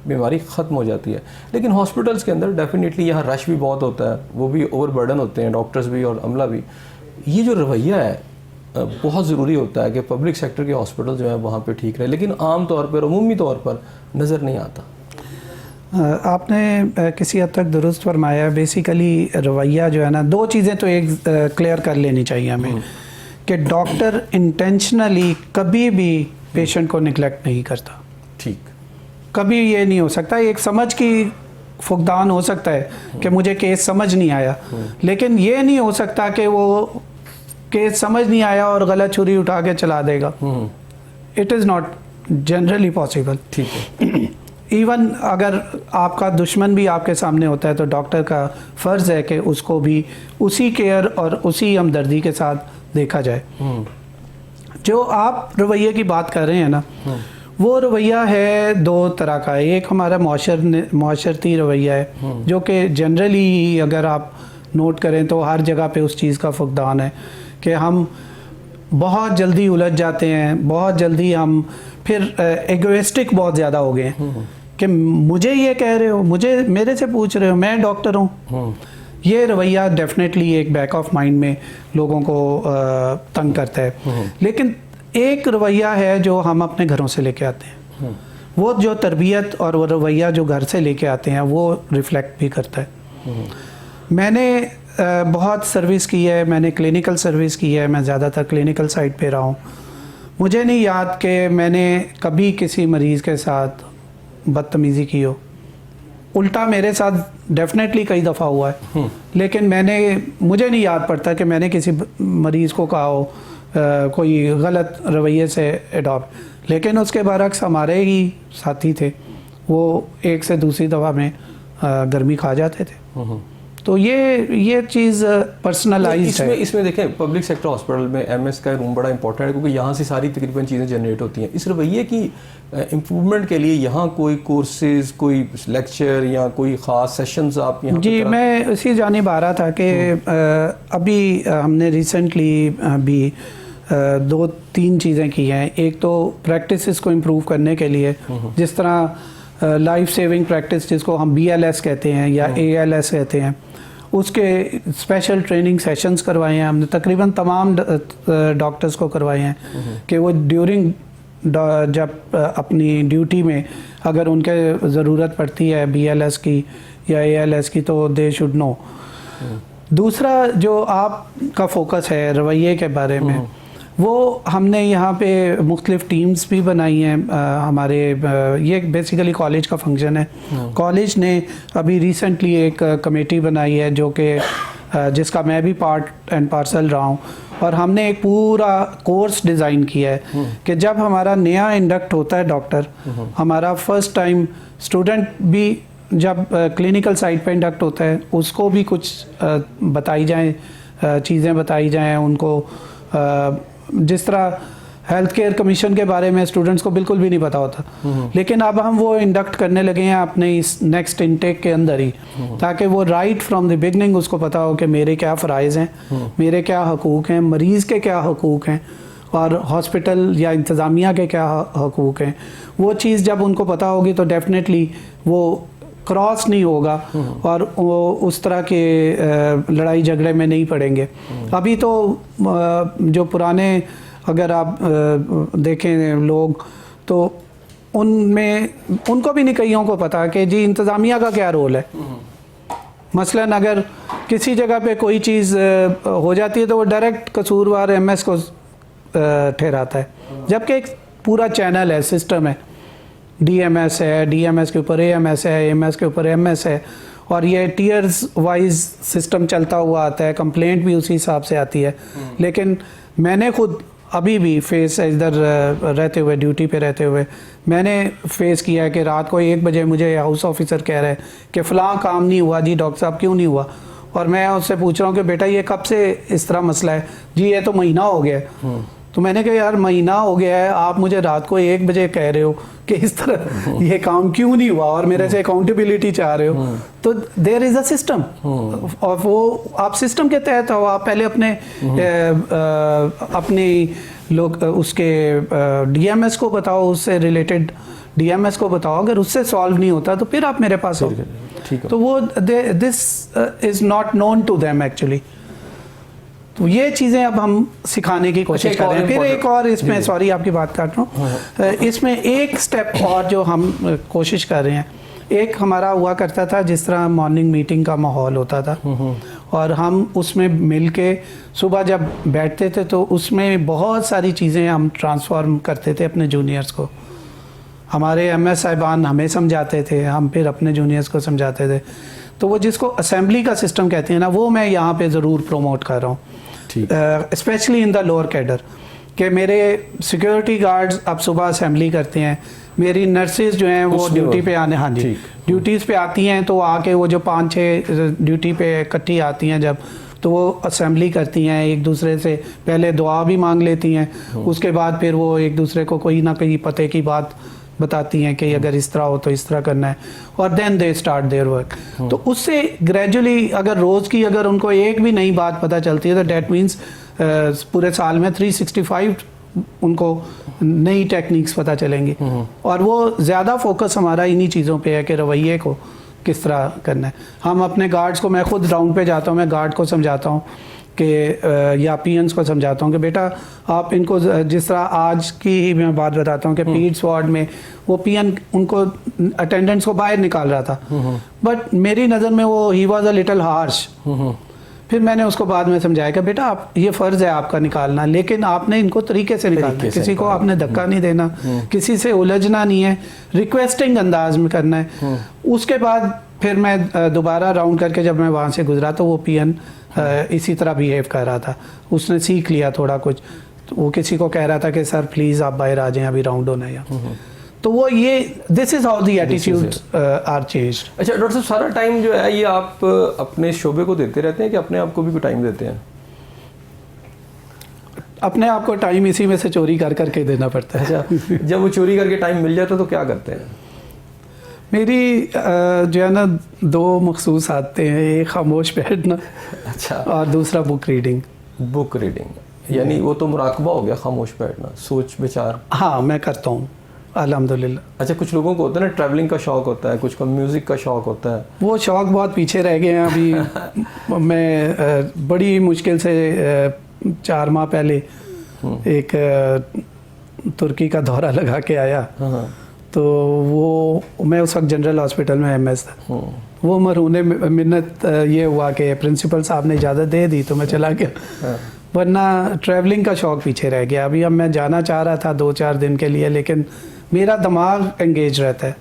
बीमारी ख़त्म हो जाती है। लेकिन हॉस्पिटल्स के अंदर डेफिनेटली यहाँ रश भी बहुत होता है, वो भी ओवरबर्डन होते हैं, डॉक्टर्स भी और अमला भी। ये जो रवैया है बहुत ज़रूरी होता है कि पब्लिक सेक्टर के हॉस्पिटल जो है वहाँ पे ठीक रहे, लेकिन आम तौर पर, उमूमी तौर पर नज़र नहीं आता। आपने किसी हद तक दुरुस्त फरमाया। बेसिकली रवैया जो है ना, दो चीज़ें तो एक क्लियर कर लेनी चाहिए हमें कि डॉक्टर इंटेंशनली कभी भी पेशेंट को निगलेक्ट नहीं करता। ठीक, कभी ये नहीं हो सकता। एक समझ की फुकदान हो सकता है कि मुझे केस समझ नहीं आया, लेकिन ये नहीं हो सकता कि वो केस समझ नहीं आया और गलत छुरी उठा के चला देगा। It is not generally possible. ठीक है। इवन अगर आपका दुश्मन भी आपके सामने होता है तो डॉक्टर का फ़र्ज़ है कि उसको भी उसी केयर और उसी हमदर्दी के साथ देखा जाए। जो आप रवैये की बात कर रहे हैं ना, वो रवैया है दो तरह का। एक हमारा माशरती रवैया है जो कि जनरली अगर आप नोट करें तो हर जगह पे उस चीज़ का फुकदान है कि हम बहुत जल्दी उलझ जाते हैं, बहुत जल्दी हम फिर एगोइस्टिक बहुत ज़्यादा हो गए कि मुझे ये कह रहे हो, मुझे मेरे से पूछ रहे हो, मैं डॉक्टर हूँ। ये रवैया डेफिनेटली एक बैक ऑफ माइंड में लोगों को तंग करता है। लेकिन एक रवैया है जो हम अपने घरों से लेके आते हैं, वो जो तरबियत और वो रवैया जो घर से लेके आते हैं वो रिफ्लेक्ट भी करता है। मैंने बहुत सर्विस की है, मैंने क्लिनिकल सर्विस की है, मैं ज़्यादातर क्लिनिकल साइड पे रहा हूँ। मुझे नहीं याद कि मैंने कभी किसी मरीज़ के साथ बदतमीज़ी की हो। उल्टा मेरे साथ डेफिनेटली कई दफ़ा हुआ है, लेकिन मुझे नहीं याद पड़ता कि मैंने किसी मरीज़ को कहा हो कोई गलत रवैये से एडॉप्ट। लेकिन उसके बरक्स हमारे ही साथी थे, वो एक से दूसरी दफ़ा में गर्मी खा जाते थे। तो ये चीज़ पर्सनलाइज्ड है। इसमें देखें, पब्लिक सेक्टर हॉस्पिटल में एमएस का रूम बड़ा इंपॉर्टेंट है क्योंकि यहाँ से सारी तकरीबन चीज़ें जनरेट होती हैं। इस रवैये की इम्प्रूवमेंट के लिए यहाँ कोई कोर्सेज, कोई लेक्चर या कोई ख़ास सेशंस आप यहाँ? जी, मैं इसी जानिब आ रहा था कि अभी हमने रिसेंटली भी 2-3 चीज़ें की हैं। एक तो प्रैक्टिसेस को इम्प्रूव करने के लिए, जिस तरह लाइफ सेविंग प्रैक्टिस जिसको हम BLS कहते हैं या ALS कहते हैं, उसके स्पेशल ट्रेनिंग सेशंस करवाए हैं हमने। तकरीबन तमाम डॉक्टर्स को करवाए हैं कि वो ड्यूरिंग जब अपनी ड्यूटी में अगर उनके ज़रूरत पड़ती है BLS की या ALS की तो दे शुड नो। दूसरा जो आपका फोकस है रवैये के बारे में, वो हमने यहाँ पे मुख्तलिफ टीम्स भी बनाई हैं। हमारे ये बेसिकली कॉलेज का फंक्शन है। कॉलेज ने अभी रिसेंटली एक कमेटी बनाई है जो कि जिसका मैं भी पार्ट एंड पार्सल रहा हूँ, और हमने एक पूरा कोर्स डिज़ाइन किया है कि जब हमारा नया इंडक्ट होता है डॉक्टर, हमारा फर्स्ट टाइम स्टूडेंट भी जब क्लिनिकल साइड पे इंडक्ट होता है, उसको भी कुछ बताई जाएँ, चीज़ें बताई जाएँ उनको। जिस तरह हेल्थ केयर कमीशन के बारे में स्टूडेंट्स को बिल्कुल भी नहीं पता होता, लेकिन अब हम वो इंडक्ट करने लगे हैं अपने इस नेक्स्ट इनटेक के अंदर ही, ताकि वो राइट फ्रॉम द बिगनिंग उसको पता हो कि मेरे क्या फ़राइज़ हैं, मेरे क्या हकूक़ हैं, मरीज़ के क्या हकूक़ हैं और हॉस्पिटल या इंतज़ामिया के क्या हकूक़ हैं। वो चीज़ जब उनको पता होगी तो डेफिनेटली वो क्रॉस नहीं होगा और वो उस तरह के लड़ाई झगड़े में नहीं पड़ेंगे। अभी तो जो पुराने अगर आप देखें लोग तो उनमें उनको भी नहीं कईयों को पता कि जी इंतज़ामिया का क्या रोल है। मसलन अगर किसी जगह पे कोई चीज़ हो जाती है तो वो डायरेक्ट कसूरवार एमएस को ठहराता है, जबकि एक पूरा चैनल है, सिस्टम है, डीएमएस है, डीएमएस के ऊपर एएमएस है, एएमएस के ऊपर एमएस है और ये टीयर्स वाइज सिस्टम चलता हुआ आता है। कंप्लेंट भी उसी हिसाब से आती है। लेकिन मैंने खुद अभी भी फेस इधर रहते हुए, ड्यूटी पे रहते हुए मैंने फेस किया है कि रात को 1 बजे मुझे हाउस ऑफिसर कह रहा है कि फ़लाँ काम नहीं हुआ जी डॉक्टर साहब, क्यों नहीं हुआ? और मैं उससे पूछ रहा हूँ कि बेटा ये कब से इस तरह मसला है? जी ये तो महीना हो गया है। तो मैंने कहा यार महीना हो गया है, आप मुझे रात को 1 बजे कह रहे हो कि इस तरह ये काम क्यों नहीं हुआ और मेरे से अकाउंटेबिलिटी चाह रहे हो। तो देयर इज़ अ सिस्टम और वो आप सिस्टम के तहत हो। आप पहले अपने लोग उसके डीएमएस को बताओ, उससे रिलेटेड डीएमएस को बताओ। अगर उससे सॉल्व नहीं होता तो फिर आप मेरे पास हो। तो वो this is not known to them actually. तो ये चीज़ें अब हम सिखाने की कोशिश कर रहे हैं। फिर एक और इसमें, सॉरी आपकी बात काट रहा हूँ, इसमें एक स्टेप और जो हम कोशिश कर रहे हैं, एक हमारा हुआ करता था जिस तरह मॉर्निंग मीटिंग का माहौल होता था और हम उसमें मिल के सुबह जब बैठते थे तो उसमें बहुत सारी चीज़ें हम ट्रांसफॉर्म करते थे अपने जूनियर्स को। हमारे एमएस साहिबान हमें समझाते थे, हम फिर अपने जूनियर्स को समझाते थे। तो वो जिसको असेंबली का सिस्टम कहते हैं ना, वो मैं यहाँ पे ज़रूर प्रोमोट कर रहा हूँ, specially in the lower cadre, कि मेरे सिक्योरिटी गार्ड्स अब सुबह असेंबली करते हैं, मेरी नर्सेज जो हैं वो ड्यूटी पे आने, हाँ जी, ड्यूटीज़ पे आती हैं, तो आके वो जो 5-6 ड्यूटी पे इकट्ठी आती हैं जब, तो वो असेंबली करती हैं, एक दूसरे से पहले दुआ भी मांग लेती हैं, उसके बाद फिर वो एक दूसरे को कोई ना कोई पते की बात बताती हैं कि अगर इस तरह हो तो इस तरह करना है, और then they start their work. तो उससे ग्रेजुअली अगर रोज़ की अगर उनको एक भी नई बात पता चलती है तो डैट मीन्स पूरे साल में 365 उनको नई टेक्निक्स पता चलेंगी। और वो ज़्यादा फोकस हमारा इन्हीं चीज़ों पे है कि रवैये को किस तरह करना है। हम अपने गार्ड्स को, मैं खुद राउंड पे जाता हूँ, मैं गार्ड को समझाता हूँ कि या पीएनस को समझाता हूँ कि बेटा आप इनको, जिस तरह आज की ही मैं बात बताता हूँ कि पीड्स वार्ड में वो पीएन उनको अटेंडेंट्स को बाहर निकाल रहा था, बट मेरी नज़र में वो he was a little harsh. फिर मैंने उसको बाद में समझाया कि बेटा आप, ये फ़र्ज़ है आपका निकालना, लेकिन आपने इनको तरीके से निकालना है, किसी को आपने धक्का नहीं देना, किसी से उलझना नहीं है, रिक्वेस्टिंग अंदाज में करना है। उसके बाद फिर मैं दोबारा राउंड करके जब मैं वहाँ से गुजरा तो वो पीएन इसी तरह बिहेव कर रहा था, उसने सीख लिया थोड़ा कुछ। तो वो किसी को कह रहा था कि सर प्लीज़ आप बाहर आ जाएं, अभी राउंड होना है। तो वो ये this is how the attitude are changed. अच्छा डॉक्टर साहब, सारा टाइम जो है ये आप अपने शोबे को देते रहते हैं कि अपने आप को भी कोई टाइम देते हैं? अपने आप को टाइम इसी में से चोरी कर करके देना पड़ता है। अच्छा, जब वो चोरी करके टाइम मिल जाता तो क्या करते हैं? मेरी जो है ना 2 मखसूस आते हैं, एक खामोश बैठना, अच्छा, और दूसरा बुक रीडिंग। बुक रीडिंग यानी वो तो मुराकबा हो गया, खामोश बैठना, सोच विचार। हाँ मैं करता हूँ अल्हम्दुलिल्लाह। अच्छा, कुछ लोगों को होता है ना ट्रैवलिंग का शौक होता है, कुछ को म्यूज़िक का शौक होता है। वो शौक बहुत पीछे रह गए हैं अभी। मैं बड़ी मुश्किल से 4 माह पहले एक तुर्की का दौरा लगा के आया। तो वो मैं उस वक्त जनरल हॉस्पिटल में एमएस था। वो मरहूने मिन्नत ये हुआ कि प्रिंसिपल साहब ने इजाज़त दे दी तो मैं चला गया, वरना ट्रैवलिंग का शौक़ पीछे रह गया। अभी अब मैं जाना चाह रहा था 2-4 दिन के लिए, लेकिन मेरा दिमाग एंगेज रहता है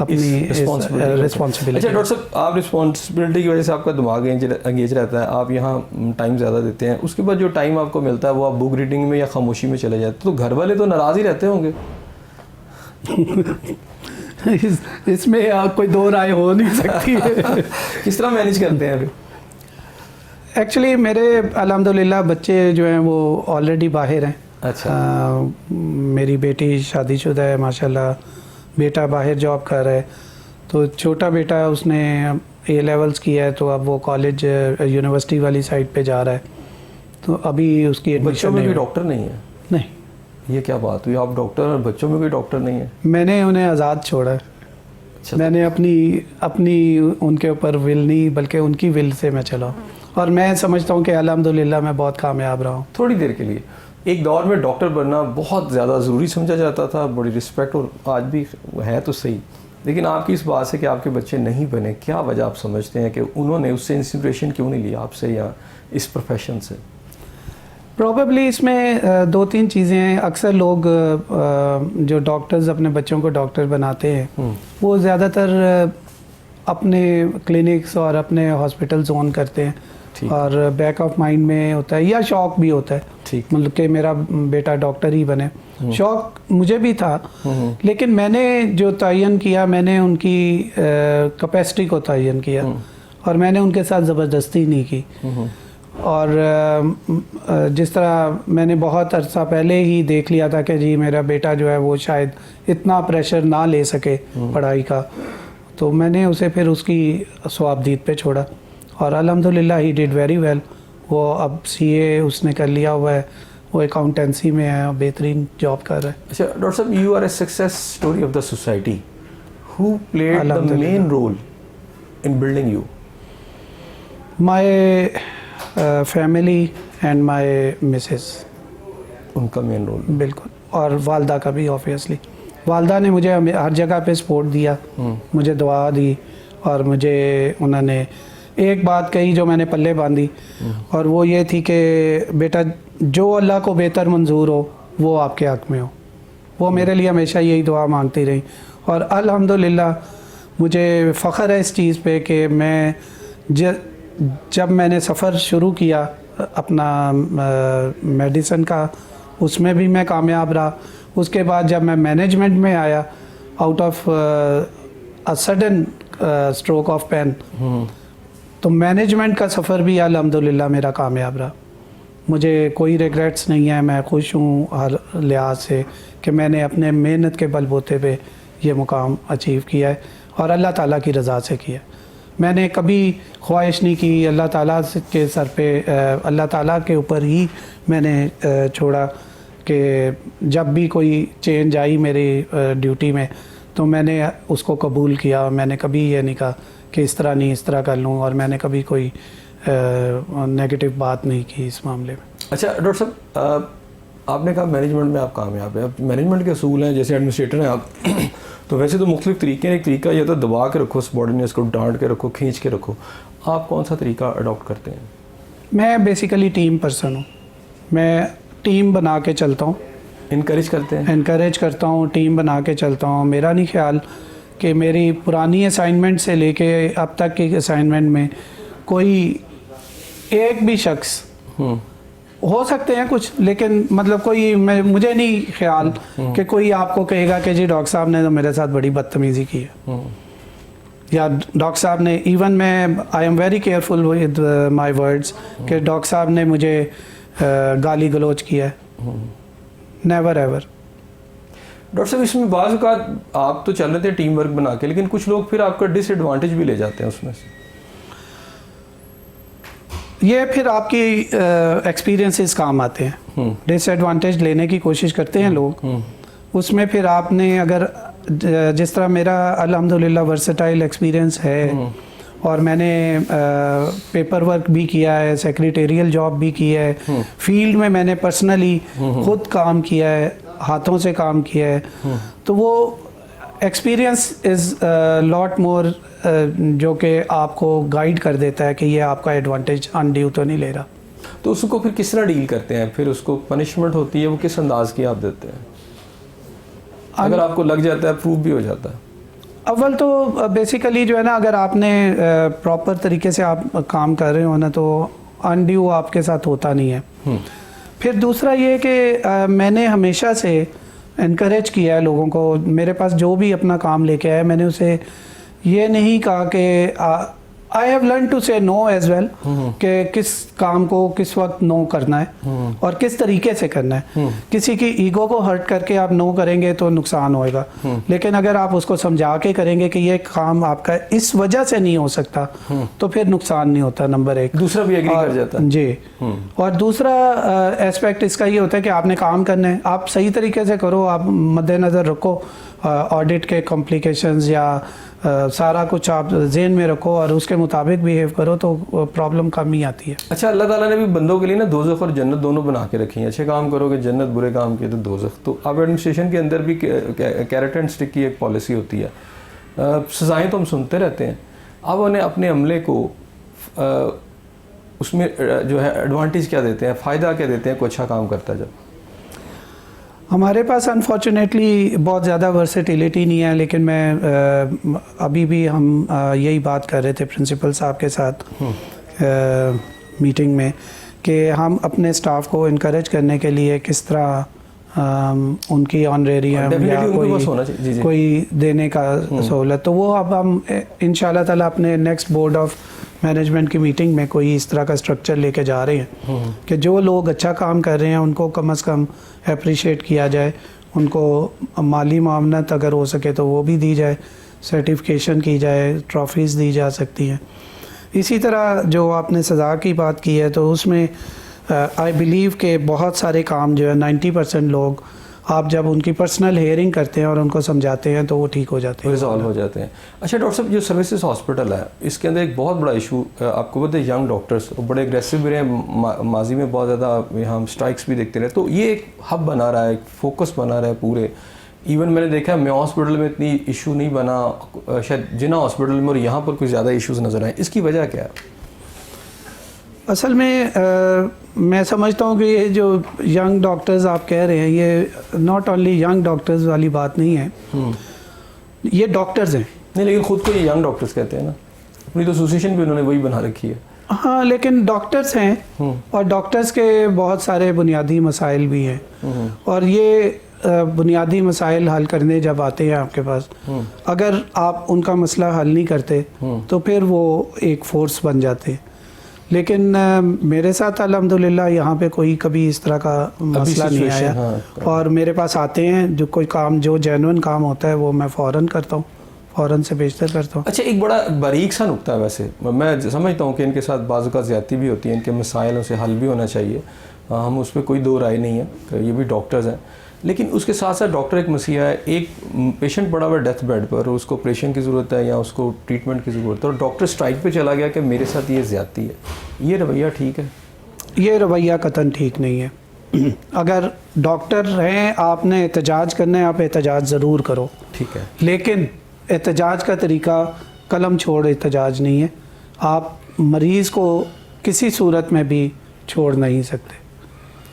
अपनी रिस्पॉन्सिबिलिटी। अच्छा डॉक्टर साहब, आप रिस्पॉन्सिबिलिटी की वजह से आपका दिमाग एंगेज रहता है, आप यहाँ टाइम ज़्यादा देते हैं, उसके बाद जो टाइम आपको मिलता है वो आप बुक रीडिंग में या खामोशी में चले जाते, तो घर वाले तो नाराज़ ही रहते होंगे। इसमें कोई 2 राय हो नहीं सकती है। किस तरह मैनेज करते हैं? एक्चुअली मेरे अल्हम्दुलिल्लाह बच्चे जो हैं वो ऑलरेडी बाहर हैं, अच्छा। मेरी बेटी शादीशुदा है माशाल्लाह, बेटा बाहर जॉब कर रहा है। तो छोटा बेटा उसने ए लेवल्स किया है, तो अब वो कॉलेज यूनिवर्सिटी वाली साइड पे जा रहा है, तो अभी उसकी बच्चों एडमिशन में नहीं कोई हुई। डॉक्टर नहीं है? नहीं, ये क्या बात हुई, आप डॉक्टर और बच्चों में कोई डॉक्टर नहीं है? मैंने उन्हें आज़ाद छोड़ा है। अच्छा। मैंने अपनी उनके ऊपर विल नहीं, बल्कि उनकी विल से मैं चला, और मैं समझता हूँ कि अल्हम्दुलिल्लाह मैं बहुत कामयाब रहा हूँ। थोड़ी देर के लिए, एक दौर में डॉक्टर बनना बहुत ज़्यादा ज़रूरी समझा जाता था, बड़ी रिस्पेक्ट, और आज भी है तो सही, लेकिन आपकी इस बात से कि आपके बच्चे नहीं बने, क्या वजह आप समझते हैं कि उन्होंने उससे इंस्पिरेशन क्यों नहीं लिया आपसे या इस प्रोफेशन से? प्रॉबेबली इसमें दो तीन चीज़ें हैं। अक्सर लोग जो डॉक्टर्स अपने बच्चों को डॉक्टर बनाते हैं, वो ज़्यादातर अपने क्लिनिक्स और अपने हॉस्पिटल्स ओन करते हैं, और बैक ऑफ माइंड में होता है, या शौक भी होता है, ठीक, मतलब कि मेरा बेटा डॉक्टर ही बने। शौक मुझे भी था, लेकिन मैंने जो तयन किया, मैंने उनकी कैपेसिटी को तयन किया, और मैंने उनके साथ ज़बरदस्ती नहीं की। और जिस तरह मैंने बहुत अरसा पहले ही देख लिया था कि जी मेरा बेटा जो है वो शायद इतना प्रेशर ना ले सके पढ़ाई का, तो मैंने उसे फिर उसकी स्वाबदीद पे छोड़ा, और अल्हम्दुलिल्लाह ही डिड वेरी वेल। वो अब सीए उसने कर लिया हुआ है, वो अकाउंटेंसी में है और बेहतरीन जॉब कर रहा है। अच्छा डॉक्टर साहब, you are a success story of the society, who played the main role in building you? My family and my Mrs. उनका मेन रोल? बिल्कुल, और वालदा का भी ऑब्वियसली। वालदा ने मुझे हर जगह पे सपोर्ट दिया, मुझे दुआ दी, और मुझे उन्होंने एक बात कही जो मैंने पल्ले बांधी, और वो ये थी कि बेटा जो अल्लाह को बेहतर मंजूर हो वो आपके हक़ में हो। वो मेरे लिए हमेशा यही दुआ मांगती रही, और अल्हम्दुलिल्लाह मुझे फ़ख्र है इस चीज़ पे कि मैं जब मैंने सफ़र शुरू किया अपना मेडिसिन का, उसमें भी मैं कामयाब रहा। उसके बाद जब मैं मैनेजमेंट में आया, out of a sudden stroke of pain, तो मैनेजमेंट का सफ़र भी अल्हम्दुलिल्लाह मेरा कामयाब रहा। मुझे कोई रिग्रेट्स नहीं है, मैं खुश हूँ हर लिहाज से कि मैंने अपने मेहनत के बलबूते पे ये मुकाम अचीव किया है, और अल्लाह ताला की रज़ा से किया। मैंने कभी ख्वाहिश नहीं की, अल्लाह ताला के सर पे, अल्लाह ताला के ऊपर ही मैंने छोड़ा कि जब भी कोई चेंज आई मेरी ड्यूटी में, तो मैंने उसको कबूल किया। मैंने कभी ये नहीं कहा कि इस तरह नहीं, इस तरह कर लूँ, और मैंने कभी कोई नेगेटिव बात नहीं की इस मामले में। अच्छा डॉक्टर साहब, आपने कहा मैनेजमेंट में आप कामयाब हैं। अब मैनेजमेंट के असूल हैं, जैसे एडमिनिस्ट्रेटर हैं आप तो वैसे तो मुख्तलिफ तरीके हैं। एक तरीका ये तो दबा के रखो सबॉर्डिनेट्स को, डांट के रखो, खींच के रखो। आप कौन सा तरीका अडॉप्ट करते हैं? मैं बेसिकली टीम पर्सन हूँ, मैं टीम बना के चलता हूँ। इनकरेज करते हैं? इनकरेज करता हूँ, टीम बना के चलता हूँ। मेरा नहीं ख्याल कि मेरी पुरानी असाइनमेंट से लेके अब तक की असाइनमेंट में कोई एक भी शख्स, हो सकते हैं कुछ, लेकिन मतलब कोई मुझे नहीं ख्याल कि कोई आपको कहेगा कि जी डॉक्टर साहब ने तो मेरे साथ बड़ी बदतमीज़ी की है, या डॉक्टर साहब ने, इवन मैं I am very careful with my words कि डॉक्टर साहब ने मुझे गाली गलोच किया है। Never ever. डॉक्टर साहब, इसमें बाज़ औक़ात आप तो चल रहे थे टीम वर्क बना के, लेकिन कुछ लोग फिर आपका डिसएडवांटेज भी ले जाते हैं उसमें से। ये फिर आपकी एक्सपीरियंसेस काम आते हैं। डिसएडवांटेज लेने की कोशिश करते हैं लोग, उसमें फिर आपने अगर जिस तरह मेरा अल्हम्दुलिल्लाह वर्सेटाइल एक्सपीरियंस है, और मैंने पेपर वर्क भी किया है, सेक्रेटेरियल जॉब भी की है, फील्ड में मैंने पर्सनली खुद काम किया है, हाथों से काम किया है, तो वो एक्सपीरियंस इज़ लॉट मोर, जो कि आपको गाइड कर देता है कि ये आपका एडवांटेज अनड्यू तो नहीं ले रहा। तो उसको फिर किस तरह डील करते हैं? फिर उसको पनिशमेंट होती है, वो किस अंदाज की आप देते हैं? अगर आपको लग जाता है, प्रूव भी हो जाता है? अव्वल तो बेसिकली जो है ना, अगर आपने प्रॉपर तरीके से आप काम कर रहे हो ना, तो अनड्यू आपके साथ होता नहीं है। फिर दूसरा ये कि मैंने हमेशा से इनकरेज किया है लोगों को, मेरे पास जो भी अपना काम लेके आए, मैंने उसे ये नहीं कहा कि आई हैव लर्न टू से नो एज वेल, कि किस काम को किस वक्त नो करना है और किस तरीके से करना है। किसी की ईगो को हर्ट करके आप नो करेंगे तो नुकसान होएगा, लेकिन अगर आप उसको समझा के करेंगे कि ये काम आपका इस वजह से नहीं हो सकता, तो फिर नुकसान नहीं होता, नंबर एक। दूसरा भी एग्री कर जाता है जी। और दूसरा एस्पेक्ट इसका ये होता है कि आपने काम करना है, आप सही तरीके से करो, आप मद्देनज़र रखो ऑडिट के कॉम्प्लिकेशंस या सारा कुछ आप ज़हन में रखो और उसके मुताबिक बिहेव करो, तो प्रॉब्लम कम ही आती है। अच्छा, अल्लाह ताला ने भी बंदों के लिए ना दोज़ख और जन्नत दोनों बना के रखी हैं। अच्छे काम करोगे जन्नत, बुरे काम किए तो दोज़ख। तो अब एडमिनिस्ट्रेशन के अंदर भी कैरेट एंड स्टिक की एक पॉलिसी होती है। सज़ाएँ तो हम सुनते रहते हैं, अब उन्हें अपने अमले को उसमें जो है एडवांटेज क्या देते हैं, फ़ायदा क्या देते हैं कोई अच्छा काम करता है जब? हमारे पास अनफॉर्चुनेटली बहुत ज़्यादा वर्सेटिलिटी नहीं है, लेकिन मैं अभी भी हम यही बात कर रहे थे प्रिंसिपल साहब के साथ मीटिंग में, कि हम अपने स्टाफ को इनकरेज करने के लिए किस तरह उनकी ऑनरेरियम या कोई देने का सहूलत, तो वो अब हम इंशाल्लाह ताला अपने नेक्स्ट बोर्ड ऑफ मैनेजमेंट की मीटिंग में कोई इस तरह का स्ट्रक्चर लेके जा रहे हैं कि जो लोग अच्छा काम कर रहे हैं उनको कम से कम अप्रिशिएट किया जाए, उनको माली मामनत अगर हो सके तो वो भी दी जाए, सर्टिफिकेशन की जाए, ट्रॉफीज़ दी जा सकती हैं। इसी तरह जो आपने सज़ा की बात की है, तो उसमें आई बिलीव के बहुत सारे काम जो है 90% लोग आप जब उनकी पर्सनल हेयरिंग करते हैं और उनको समझाते हैं तो वो ठीक हो जाते हैं, रिजॉल्व हो जाते हैं। अच्छा डॉक्टर साहब, जो सर्विसेज हॉस्पिटल है इसके अंदर एक बहुत बड़ा इशू आपको पता है, यंग डॉक्टर्स बड़े एग्रेसिव भी रहे, माजी में बहुत ज़्यादा हम स्ट्राइक्स भी देखते रहे, तो ये एक हब बना रहा है, एक फोकस बना रहा है पूरे। इवन मैंने देखा है मैं हॉस्पिटल में इतनी इशू नहीं बना, शायद जिना हॉस्पिटल में, और यहाँ पर कुछ ज़्यादा इशूज़ नज़र आए, इसकी वजह क्या है? असल में मैं समझता हूँ कि ये जो यंग डॉक्टर्स आप कह रहे हैं, ये नॉट ओनली यंग डॉक्टर्स वाली बात नहीं है, ये डॉक्टर्स हैं। नहीं, लेकिन खुद को ये यंग डॉक्टर्स कहते हैं ना, अपनी तो एसोसिएशन भी उन्होंने वही बना रखी है। हाँ, लेकिन डॉक्टर्स हैं और डॉक्टर्स के बहुत सारे बुनियादी मसाइल भी हैं, और ये बुनियादी मसाइल हल करने जब आते हैं आपके पास, अगर आप उनका मसला हल नहीं करते तो फिर वो एक फोर्स बन जाते। लेकिन मेरे साथ अल्हम्दुलिल्लाह यहाँ पे कोई कभी इस तरह का मसला नहीं आया। हाँ। और मेरे पास आते हैं, जो कोई काम जो जेन्युइन काम होता है वो मैं फ़ौरन करता हूँ, फ़ौरन से बेशतर करता हूँ। अच्छा, एक बड़ा बारीक सा नुकता है वैसे, मैं समझता हूँ कि इनके साथ बाज़ का ज़्यादती भी होती है, इनके मसाइलों से हल भी होना चाहिए, हम उस पर कोई दो राय नहीं है, ये भी डॉक्टर्स हैं, लेकिन उसके साथ साथ डॉक्टर एक मसीहा है। एक पेशेंट पड़ा हुआ डेथ बेड पर, उसको ऑपरेशन की ज़रूरत है या उसको ट्रीटमेंट की ज़रूरत है, और डॉक्टर स्ट्राइक पे चला गया कि मेरे साथ ये ज़्यादती है, ये रवैया ठीक है? ये रवैया कतन ठीक नहीं है। अगर डॉक्टर हैं, आपने एहतजाज करना है, आप एहतजाज ज़रूर करो, ठीक है, लेकिन एहतजाज का तरीका कलम छोड़ एहतजाज नहीं है। आप मरीज़ को किसी सूरत में भी छोड़ नहीं सकते।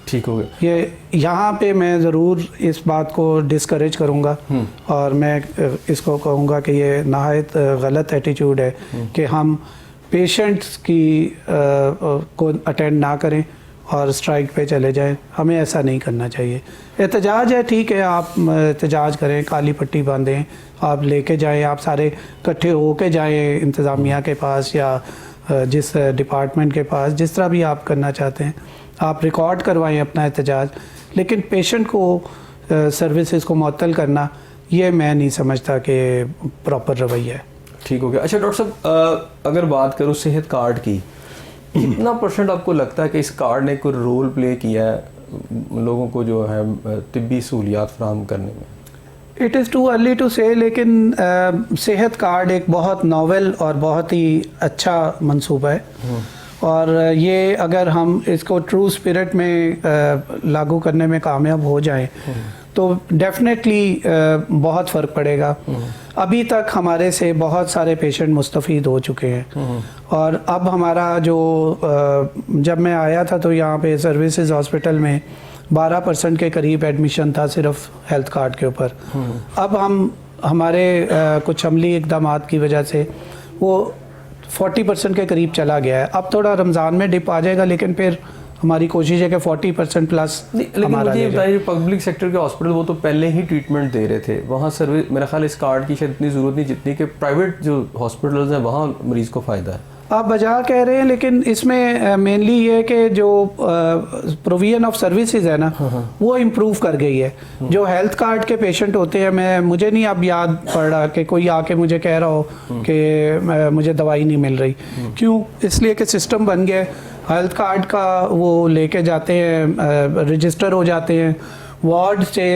ठीक हो गया। ये यहाँ पे मैं ज़रूर इस बात को डिस्करेज करूँगा और मैं इसको कहूँगा कि ये नहायत गलत एटीट्यूड है कि हम पेशेंट्स की को अटेंड ना करें और स्ट्राइक पे चले जाएं। हमें ऐसा नहीं करना चाहिए। एहतजाज है, ठीक है, आप एहतजाज करें, काली पट्टी बांधें, आप लेके जाएं, आप सारे इकट्ठे होके जाएं इंतज़ामिया के पास या जिस डिपार्टमेंट के पास, जिस तरह भी आप करना चाहते हैं, आप रिकॉर्ड करवाएं अपना एहतजाज, लेकिन पेशेंट को सर्विसेज को मुअत्तल करना, ये मैं नहीं समझता कि प्रॉपर रवैया है। ठीक हो गया। अच्छा डॉक्टर साहब, अगर बात करूँ सेहत कार्ड की, कितना % आपको लगता है कि इस कार्ड ने कोई रोल प्ले किया है लोगों को जो है तिब्बी सहूलियात फराहम करने में? It is too early to say, लेकिन सेहत कार्ड एक बहुत नॉवेल और बहुत ही अच्छा मंसूबा है, और ये अगर हम इसको ट्रू स्पिरिट में लागू करने में कामयाब हो जाएं तो डेफिनेटली बहुत फ़र्क पड़ेगा। अभी तक हमारे से बहुत सारे पेशेंट मुस्तफ़ीद हो चुके हैं, और अब हमारा जो जब मैं आया था तो यहाँ पे सर्विसेज हॉस्पिटल में 12% के करीब एडमिशन था सिर्फ हेल्थ कार्ड के ऊपर। अब हमारे कुछ अमली इक़दामात की वजह से वो 40% के करीब चला गया है। अब थोड़ा रमज़ान में डिप आ जाएगा, लेकिन फिर हमारी कोशिश है कि 40% प्लस लेकिन हमारा मुझे ले जाए। बताइए, पब्लिक सेक्टर के हॉस्पिटल वो तो पहले ही ट्रीटमेंट दे रहे थे, वहाँ सर्विस मेरा ख्याल इस कार्ड की शायद इतनी ज़रूरत नहीं जितनी कि प्राइवेट जो हॉस्पिटल्स हैं वहाँ मरीज़ को फ़ायदा है। आप बजा कह रहे हैं, लेकिन इसमें मेनली ये है कि जो प्रोविजन ऑफ सर्विसेज है ना, वो इम्प्रूव कर गई है। जो हेल्थ कार्ड के पेशेंट होते हैं, मुझे नहीं अब याद पड़ रहा कि कोई आके मुझे कह रहा हो कि मुझे दवाई नहीं मिल रही। क्यों? इसलिए कि सिस्टम बन गया, हेल्थ कार्ड का वो लेके जाते हैं, रजिस्टर हो जाते हैं, वार्ड से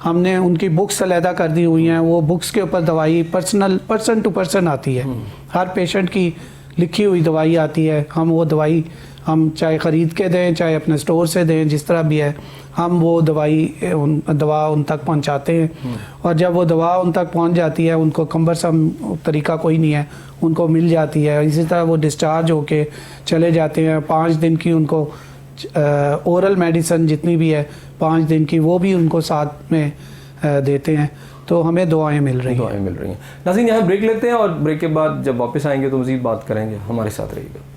हमने उनकी बुक्स अलहदा कर दी हुई हैं, वो बुक्स के ऊपर दवाई पर्सन टू पर्सन आती है, हर पेशेंट की लिखी हुई दवाई आती है। हम वो दवाई हम चाहे ख़रीद के दें, चाहे अपने स्टोर से दें, जिस तरह भी है, हम वो दवा उन तक पहुंचाते हैं। और जब वो दवा उन तक पहुंच जाती है, उनको कम्बरसम तरीका कोई नहीं है, उनको मिल जाती है। इसी तरह वो डिस्चार्ज होके चले जाते हैं। 5 दिन की उनको ओरल मेडिसिन जितनी भी है 5 दिन की, वो भी उनको साथ में देते हैं। तो हमें दुआएं मिल रही हैं। नाज़रीन, यहाँ ब्रेक लेते हैं और ब्रेक के बाद जब वापस आएंगे तो मज़ीद बात करेंगे। हमारे साथ रहिएगा।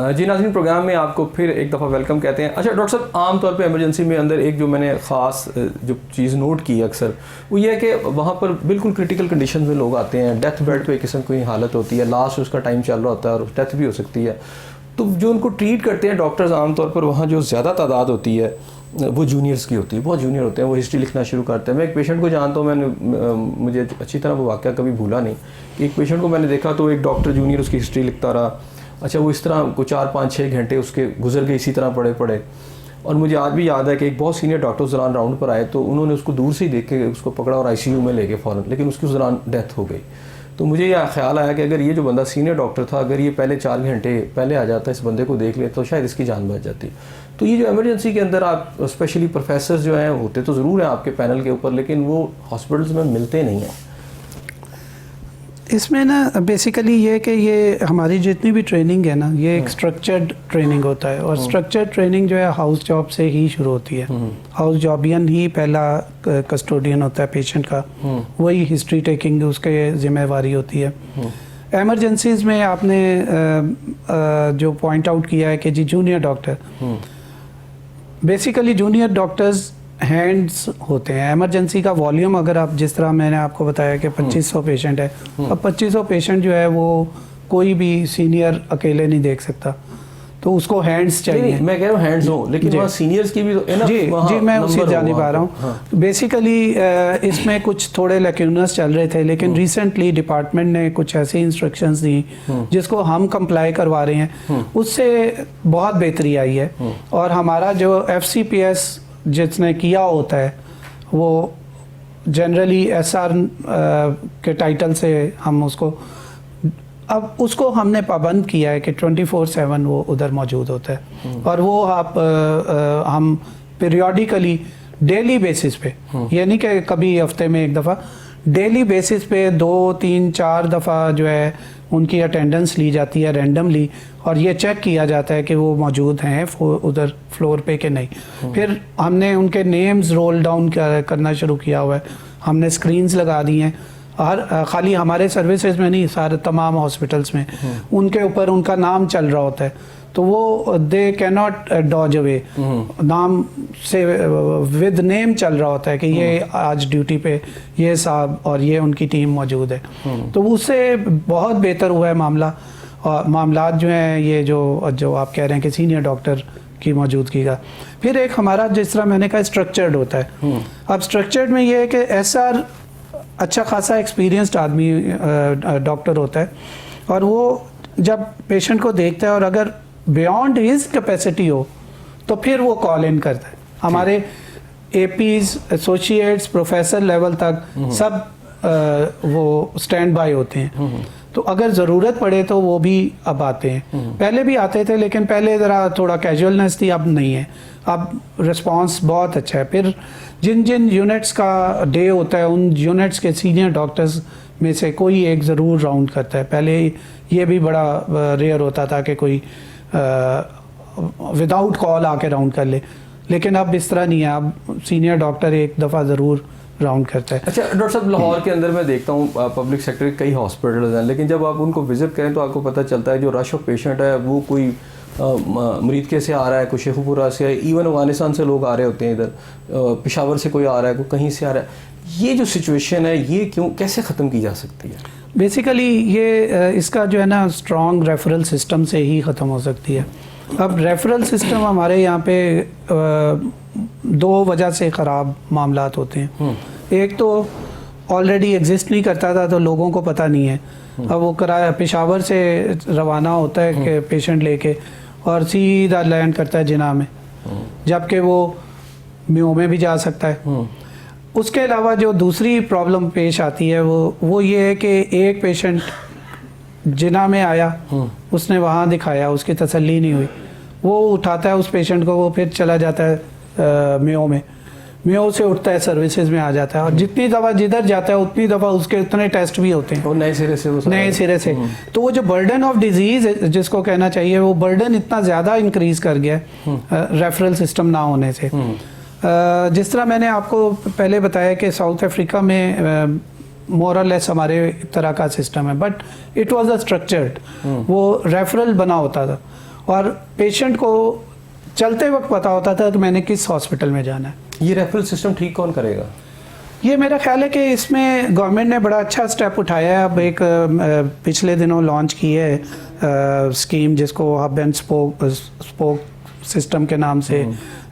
जी नाज़रीन, प्रोग्राम में आपको फिर एक दफ़ा वेलकम कहते हैं। अच्छा डॉक्टर साहब, आम तौर पे इमरजेंसी में अंदर एक जो मैंने ख़ास जो चीज़ नोट की अक्सर, वो ये है कि वहाँ पर बिल्कुल क्रिटिकल कंडीशन में लोग आते हैं, डेथ बेड पे किस्म की हालत होती है, लास्ट उसका टाइम चल रहा होता है और डेथ भी हो सकती है। तो जो उनको ट्रीट करते हैं डॉक्टर्स, आमतौर पर वहाँ जो ज़्यादा तादाद होती है वो जूनियर्स की होती है, बहुत जूनियर होते हैं, वो हिस्ट्री लिखना शुरू करते हैं। मैं एक पेशेंट को जानता हूँ, मुझे अच्छी तरह वो वाक़या कभी भूला नहीं कि एक पेशेंट को मैंने देखा तो एक डॉक्टर जूनियर उसकी हिस्ट्री लिखता रहा। अच्छा, वो इस तरह को 4-5-6 घंटे उसके गुजर गए इसी तरह पड़े। और मुझे आज भी याद है कि एक बहुत सीनियर डॉक्टर उस दौरान राउंड पर आए तो उन्होंने उसको दूर से ही देख के उसको पकड़ा और ICU में ले गए फ़ौरन, लेकिन उसकी उस दौरान डेथ हो गई। तो मुझे यह ख्याल आया कि अगर ये जो बंदा सीनियर डॉक्टर था, अगर ये पहले 4 घंटे पहले आ जाता, इस बंदे को देख ले, तो शायद इसकी जान बच जाती। तो ये जो इमरजेंसी के अंदर आप स्पेशली प्रोफेसर जो हैं होते तो ज़रूर हैं आपके पैनल के ऊपर, लेकिन वो हॉस्पिटल्स में मिलते नहीं हैं। इसमें ना बेसिकली ये कि ये हमारी जितनी भी ट्रेनिंग है ना, ये एक स्ट्रक्चर्ड ट्रेनिंग होता है। और स्ट्रक्चर्ड ट्रेनिंग जो है हाउस जॉब से ही शुरू होती है। हाउस जॉबियन ही पहला कस्टोडियन होता है पेशेंट का, वही हिस्ट्री टेकिंग उसके जिम्मेवारी होती है। एमरजेंसीज में आपने जो पॉइंट आउट किया है कि जी junior doctor, basically junior doctors hands होते हैं। इमरजेंसी का वॉल्यूम अगर आप, जिस तरह मैंने आपको बताया कि 2500 पेशेंट है, अब 2500 पेशेंट जो है वो कोई भी सीनियर अकेले नहीं देख सकता, तो उसको हैंड्स चाहिए। मैं कह रहा हूँ हैंड्स हो, लेकिन वहाँ सीनियर्स की भी तो जी मैं उसी जाने पा रहा हूँ। बेसिकली इसमें कुछ थोड़े लैक्यूनस चल रहे थे, लेकिन रिसेंटली डिपार्टमेंट ने कुछ ऐसी इंस्ट्रक्शंस दी जिसको हम कंप्लाई करवा रहे हैं, उससे बहुत बेहतरी आई है। और हमारा जो FCPS जिसने किया होता है वो जनरली SR के टाइटल से हम उसको, अब उसको हमने पाबंद किया है कि 24/7 वो उधर मौजूद होता है। और वो हम पीरियोडिकली डेली बेसिस पे, यानी कि कभी हफ्ते में एक दफ़ा, डेली बेसिस पे 2-3-4 दफ़ा जो है उनकी अटेंडेंस ली जाती है रैंडमली, और ये चेक किया जाता है कि वो मौजूद हैं उधर फ्लोर पे कि नहीं। फिर हमने उनके नेम्स रोल डाउन करना शुरू किया हुआ है, हमने स्क्रीन्स लगा दी हैं खाली हमारे सर्विसेज में नहीं, सारे तमाम हॉस्पिटल्स में उनके ऊपर उनका नाम चल रहा होता है, तो वो they can not dodge away, नाम से विद नेम चल रहा होता है कि ये आज ड्यूटी पे ये साहब और ये उनकी टीम मौजूद है। तो उससे बहुत बेहतर हुआ है मामला। और मामलात जो हैं ये जो आप कह रहे हैं कि सीनियर डॉक्टर की मौजूदगी का, फिर एक हमारा जिस तरह मैंने कहा स्ट्रक्चर्ड होता है। अब स्ट्रक्चर्ड में ये है कि SR अच्छा खासा एक्सपीरियंस्ड आदमी डॉक्टर होता है, और वो जब पेशेंट को देखता है और अगर बियॉन्ड हिज कैपेसिटी हो तो फिर वो कॉल इन करता है। हमारे APs, एसोसिएट्स, प्रोफेसर लेवल तक सब वो स्टैंड बाय होते हैं। तो अगर ज़रूरत पड़े तो वो भी अब आते हैं। पहले भी आते थे, लेकिन पहले ज़रा थोड़ा कैजुअलनेस थी, अब नहीं है। अब रिस्पांस बहुत अच्छा है। फिर जिन जिन यूनिट्स का डे होता है, उन यूनिट्स के सीनियर डॉक्टर्स में से कोई एक ज़रूर राउंड करता है। पहले ये भी बड़ा रेयर होता था कि कोई विदाउट कॉल आके राउंड कर ले, लेकिन अब इस तरह नहीं है। अब सीनियर डॉक्टर एक दफ़ा ज़रूर राउंड करता है। अच्छा डॉक्टर साहब, लाहौर के अंदर मैं देखता हूँ पब्लिक सेक्टर के कई हॉस्पिटल्स हैं, लेकिन जब आप उनको विज़िट करें तो आपको पता चलता है जो रश ऑफ पेशेंट है वो कोई मरीद के से आ रहा है, कोई शेखुपुरा से, इवन अफगानिस्तान से लोग आ रहे होते हैं, इधर पेशावर से कोई आ रहा है, कोई कहीं से आ रहा है। ये जो सिचुएशन है ये क्यों, कैसे ख़त्म की जा सकती है? बेसिकली ये इसका जो है ना स्ट्रॉन्ग रेफरल सिस्टम से ही ख़त्म हो सकती है। अब रेफरल सिस्टम हमारे यहाँ पे दो वजह से ख़राब मामलात होते हैं। एक तो ऑलरेडी एग्जिस्ट नहीं करता था तो लोगों को पता नहीं है। अब वो पेशावर से रवाना होता है कि पेशेंट लेके, और सीधा लैंड करता है जिना में, जबकि वो म्यू में भी जा सकता है। उसके अलावा जो दूसरी प्रॉब्लम पेश आती है वो ये है कि एक पेशेंट जिना में आया, उसने वहाँ दिखाया, उसकी तसल्ली नहीं हुई, वो उठाता है उस पेशेंट को, वो फिर चला जाता है म्यो में, म्यो से उठता है सर्विसेज में आ जाता है, और जितनी दफ़ा जिधर जाता है उतनी दफ़ा उसके उतने टेस्ट भी होते हैं, और नए सिरे से तो वो जो बर्डन ऑफ डिजीज़ जिसको कहना चाहिए, वो बर्डन इतना ज़्यादा इंक्रीज़ कर गया रेफरल सिस्टम ना होने से। जिस तरह मैंने आपको पहले बताया कि साउथ अफ्रीका में मोर और लेस हमारे तरह का सिस्टम है, but it was a structured, वो रेफरल बना होता था और पेशेंट को चलते वक्त पता होता था कि मैंने किस हॉस्पिटल में जाना है। ये रेफरल सिस्टम ठीक कौन करेगा? ये मेरा ख्याल है कि इसमें गवर्नमेंट ने बड़ा अच्छा स्टेप उठाया है। अब एक पिछले दिनों लॉन्च की है स्कीम, जिसको हब एंड स्पोक सिस्टम के नाम से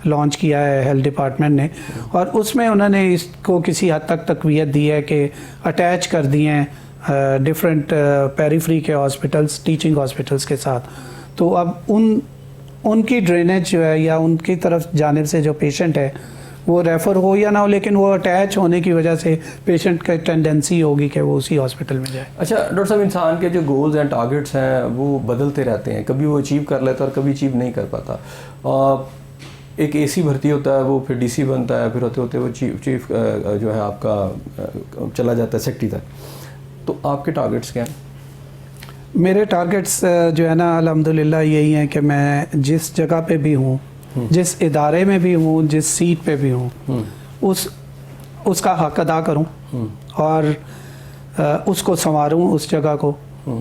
लॉन्च किया है हेल्थ डिपार्टमेंट ने, और उसमें उन्होंने इसको किसी हद तक तकवीयत दी है कि अटैच कर दिए हैं डिफरेंट पेरिफेरी के हॉस्पिटल्स टीचिंग हॉस्पिटल्स के साथ। तो अब उनकी ड्रेनेज जो है या उनकी तरफ जाने से जो पेशेंट है वो रेफ़र हो या ना हो, लेकिन वो अटैच होने की वजह से पेशेंट का टेंडेंसी होगी कि वो उसी हॉस्पिटल में जाए। अच्छा डॉक्टर साहब, इंसान के जो गोल्स एंड टारगेट्स हैं वो बदलते रहते हैं, कभी वो अचीव कर लेता है और कभी अचीव नहीं कर पाता। एक एसी भर्ती होता है, वो फिर डीसी बनता है, फिर होते होते वो चीफ जो है आपका चला जाता है सेक्रेटरी तक। तो आपके टारगेट्स क्या हैं? मेरे टारगेट्स जो है ना अल्हम्दुलिल्लाह यही हैं कि मैं जिस जगह पे भी हूँ, जिस इदारे में भी हूँ, जिस सीट पे भी हूँ, उसका हक अदा करूँ और उसको संवारूँ, उस जगह को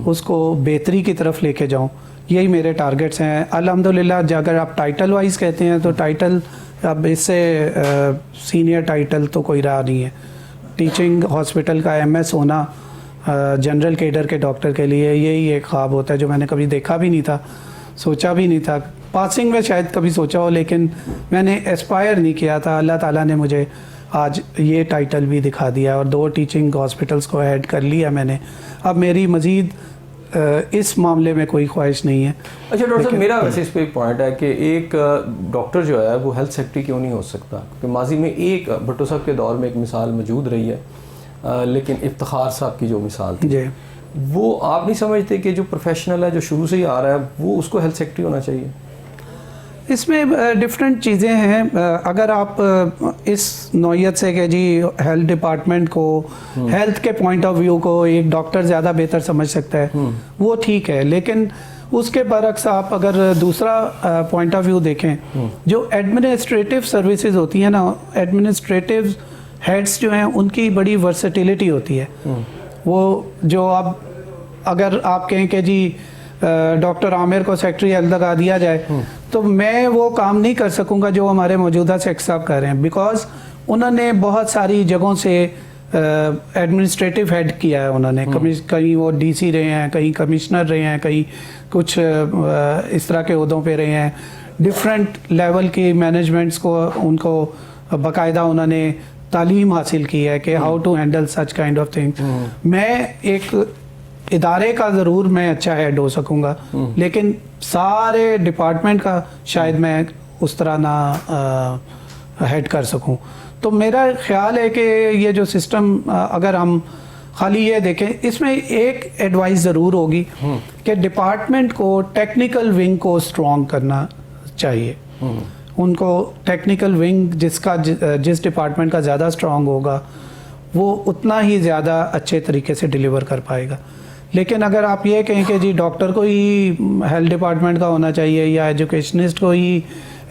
उसको बेहतरी की तरफ लेके जाऊँ। यही मेरे टारगेट्स हैं अल्हम्दुलिल्लाह। अगर आप टाइटल वाइज कहते हैं तो टाइटल अब इससे सीनियर टाइटल तो कोई रहा नहीं है। टीचिंग हॉस्पिटल का एमएस होना जनरल केडर के डॉक्टर के लिए यही एक ख्वाब होता है जो मैंने कभी देखा भी नहीं था, सोचा भी नहीं था। पासिंग में शायद कभी सोचा हो, लेकिन मैंने एस्पायर नहीं किया था। अल्लाह ताला ने मुझे आज ये टाइटल भी दिखा दिया और 2 टीचिंग हॉस्पिटल्स को ऐड कर लिया मैंने। अब मेरी मज़ीद इस मामले में कोई ख्वाहिश नहीं है। अच्छा डॉक्टर साहब, मेरा वैसे इस पर एक पॉइंट है कि एक डॉक्टर जो है वो हेल्थ सेक्रेटरी क्यों नहीं हो सकता? क्योंकि माजी में एक भुट्टो साहब के दौर में एक मिसाल मौजूद रही है, लेकिन इफ्तिखार साहब की जो मिसाल थी जी, वो आप नहीं समझते कि जो प्रोफेशनल है, जो शुरू से ही आ रहा है, वो उसको हेल्थ सेक्रेटरी होना चाहिए? इसमें डिफरेंट चीज़ें हैं। अगर आप इस नौयत से कि जी हेल्थ डिपार्टमेंट को हेल्थ के पॉइंट ऑफ व्यू को एक डॉक्टर ज़्यादा बेहतर समझ सकता है, वो ठीक है। लेकिन उसके बरक्स आप अगर दूसरा पॉइंट ऑफ व्यू देखें, जो एडमिनिस्ट्रेटिव सर्विसेज होती हैं ना, एडमिनिस्ट्रेटिव हेड्स जो हैं उनकी बड़ी वर्सेटिलिटी होती है। वो जो अब अगर आप कहें कि जी डॉक्टर आमिर को सेक्रेटरी हेल्थ लगा दिया जाए, तो मैं वो काम नहीं कर सकूंगा जो हमारे मौजूदा सेक्रेटरी साहब कर रहे हैं, बिकॉज उन्होंने बहुत सारी जगहों से एडमिनिस्ट्रेटिव हेड किया है। उन्होंने कहीं वो डीसी रहे हैं, कहीं कमिश्नर रहे हैं, कहीं कुछ इस तरह के ओहदों पे रहे हैं। डिफरेंट लेवल की मैनेजमेंट्स को उनको बाकायदा उन्होंने तालीम हासिल की है कि how to handle such kind of thing. मैं एक इदारे का ज़रूर मैं अच्छा हेड हो सकूंगा, लेकिन सारे डिपार्टमेंट का शायद मैं उस तरह ना हेड कर सकूं। तो मेरा ख्याल है कि ये जो सिस्टम अगर हम खाली ये देखें, इसमें एक एडवाइस ज़रूर होगी कि डिपार्टमेंट को टेक्निकल विंग को स्ट्रॉन्ग करना चाहिए। उनको टेक्निकल विंग जिस डिपार्टमेंट का ज़्यादा स्ट्रॉन्ग होगा वो उतना ही ज़्यादा अच्छे तरीके से डिलीवर कर पाएगा। लेकिन अगर आप ये कहें कि जी डॉक्टर को ही हेल्थ डिपार्टमेंट का होना चाहिए या एजुकेशनिस्ट को ही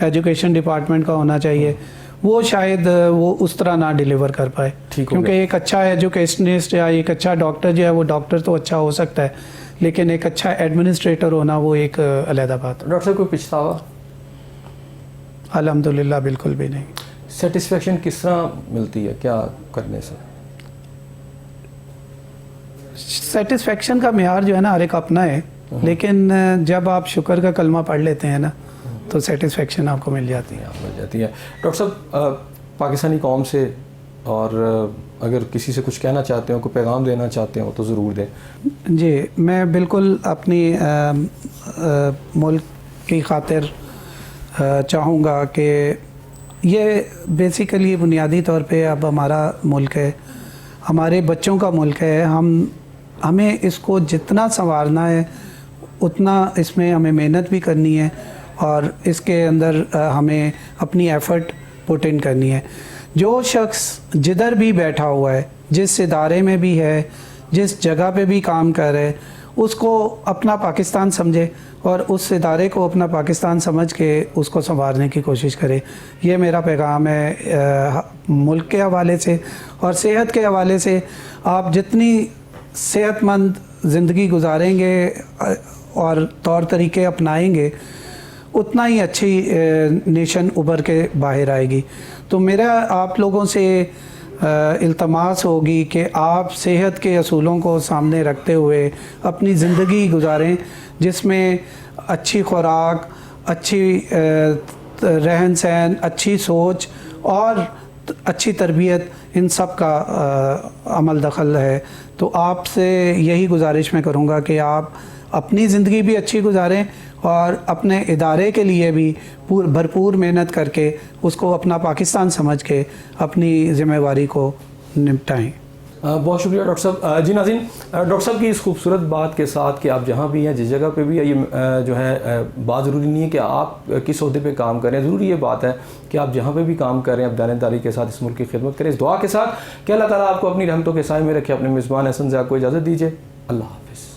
एजुकेशन डिपार्टमेंट का होना चाहिए, वो शायद वो उस तरह ना डिलीवर कर पाए। क्योंकि एक अच्छा एजुकेशनिस्ट या एक अच्छा डॉक्टर जो है वो डॉक्टर तो अच्छा हो सकता है, लेकिन एक अच्छा एडमिनिस्ट्रेटर होना वो एक अलग बात है। डॉक्टर साहब, कोई पछतावा? अल्हम्दुलिल्लाह बिल्कुल भी नहीं। सेटिस्फेक्शन किस तरह मिलती है क्या करने से? सेटिस्फेक्शन का मेयार जो है ना हर एक अपना है, लेकिन जब आप शुक्र का कलमा पढ़ लेते हैं ना तो सेटिस्फेक्शन आपको मिल जाती है। डॉक्टर साहब, पाकिस्तानी कौम से और अगर किसी से कुछ कहना चाहते हो, कोई पैगाम देना चाहते हो तो ज़रूर दें। जी, मैं बिल्कुल अपनी मुल्क की खातिर चाहूँगा कि ये बेसिकली बुनियादी तौर पे अब हमारा मुल्क है, हमारे बच्चों का मुल्क है। हमें इसको जितना संवारना है उतना इसमें हमें मेहनत भी करनी है और इसके अंदर हमें अपनी एफ़र्ट पुट इन करनी है। जो शख्स जिधर भी बैठा हुआ है, जिस इदारे में भी है, जिस जगह पे भी काम कर रहे, उसको अपना पाकिस्तान समझे और उस इदारे को अपना पाकिस्तान समझ के उसको संवारने की कोशिश करे। ये मेरा पैगाम है मुल्क के हवाले से। और सेहत के हवाले से आप जितनी सेहतमंद ज़िंदगी गुजारेंगे और तौर तरीके अपनाएंगे, उतना ही अच्छी नेशन उभर के बाहर आएगी। तो मेरा आप लोगों से इल्तमास होगी कि आप सेहत के असूलों को सामने रखते हुए अपनी ज़िंदगी गुजारें, जिसमें अच्छी खुराक, अच्छी रहन सहन, अच्छी सोच और अच्छी तरबियत, इन सब का अमल दखल है। तो आपसे यही गुजारिश मैं करूँगा कि आप अपनी ज़िंदगी भी अच्छी गुजारें और अपने इदारे के लिए भी भरपूर मेहनत करके उसको अपना पाकिस्तान समझ के अपनी ज़िम्मेवारी को निपटाएं। बहुत शुक्रिया डॉक्टर साहब। जी नाज़रीन, डॉक्टर साहब की इस खूबसूरत बात के साथ कि आप जहाँ भी हैं, जिस जगह पे भी है, ये जो है बात ज़रूरी नहीं है कि आप किस ओहदे पे काम करें। ज़रूरी ये बात है कि आप जहाँ पे भी काम करें आप दानेदारी के साथ इस मुल्क की खिदमत करें, इस दुआ के साथ कि अल्लाह ताला आपको अपनी रहमतों के साए में रखे। अपने मेज़बान हसन ज़िया को इजाज़त दीजिए। अल्लाह हाफ़िज़।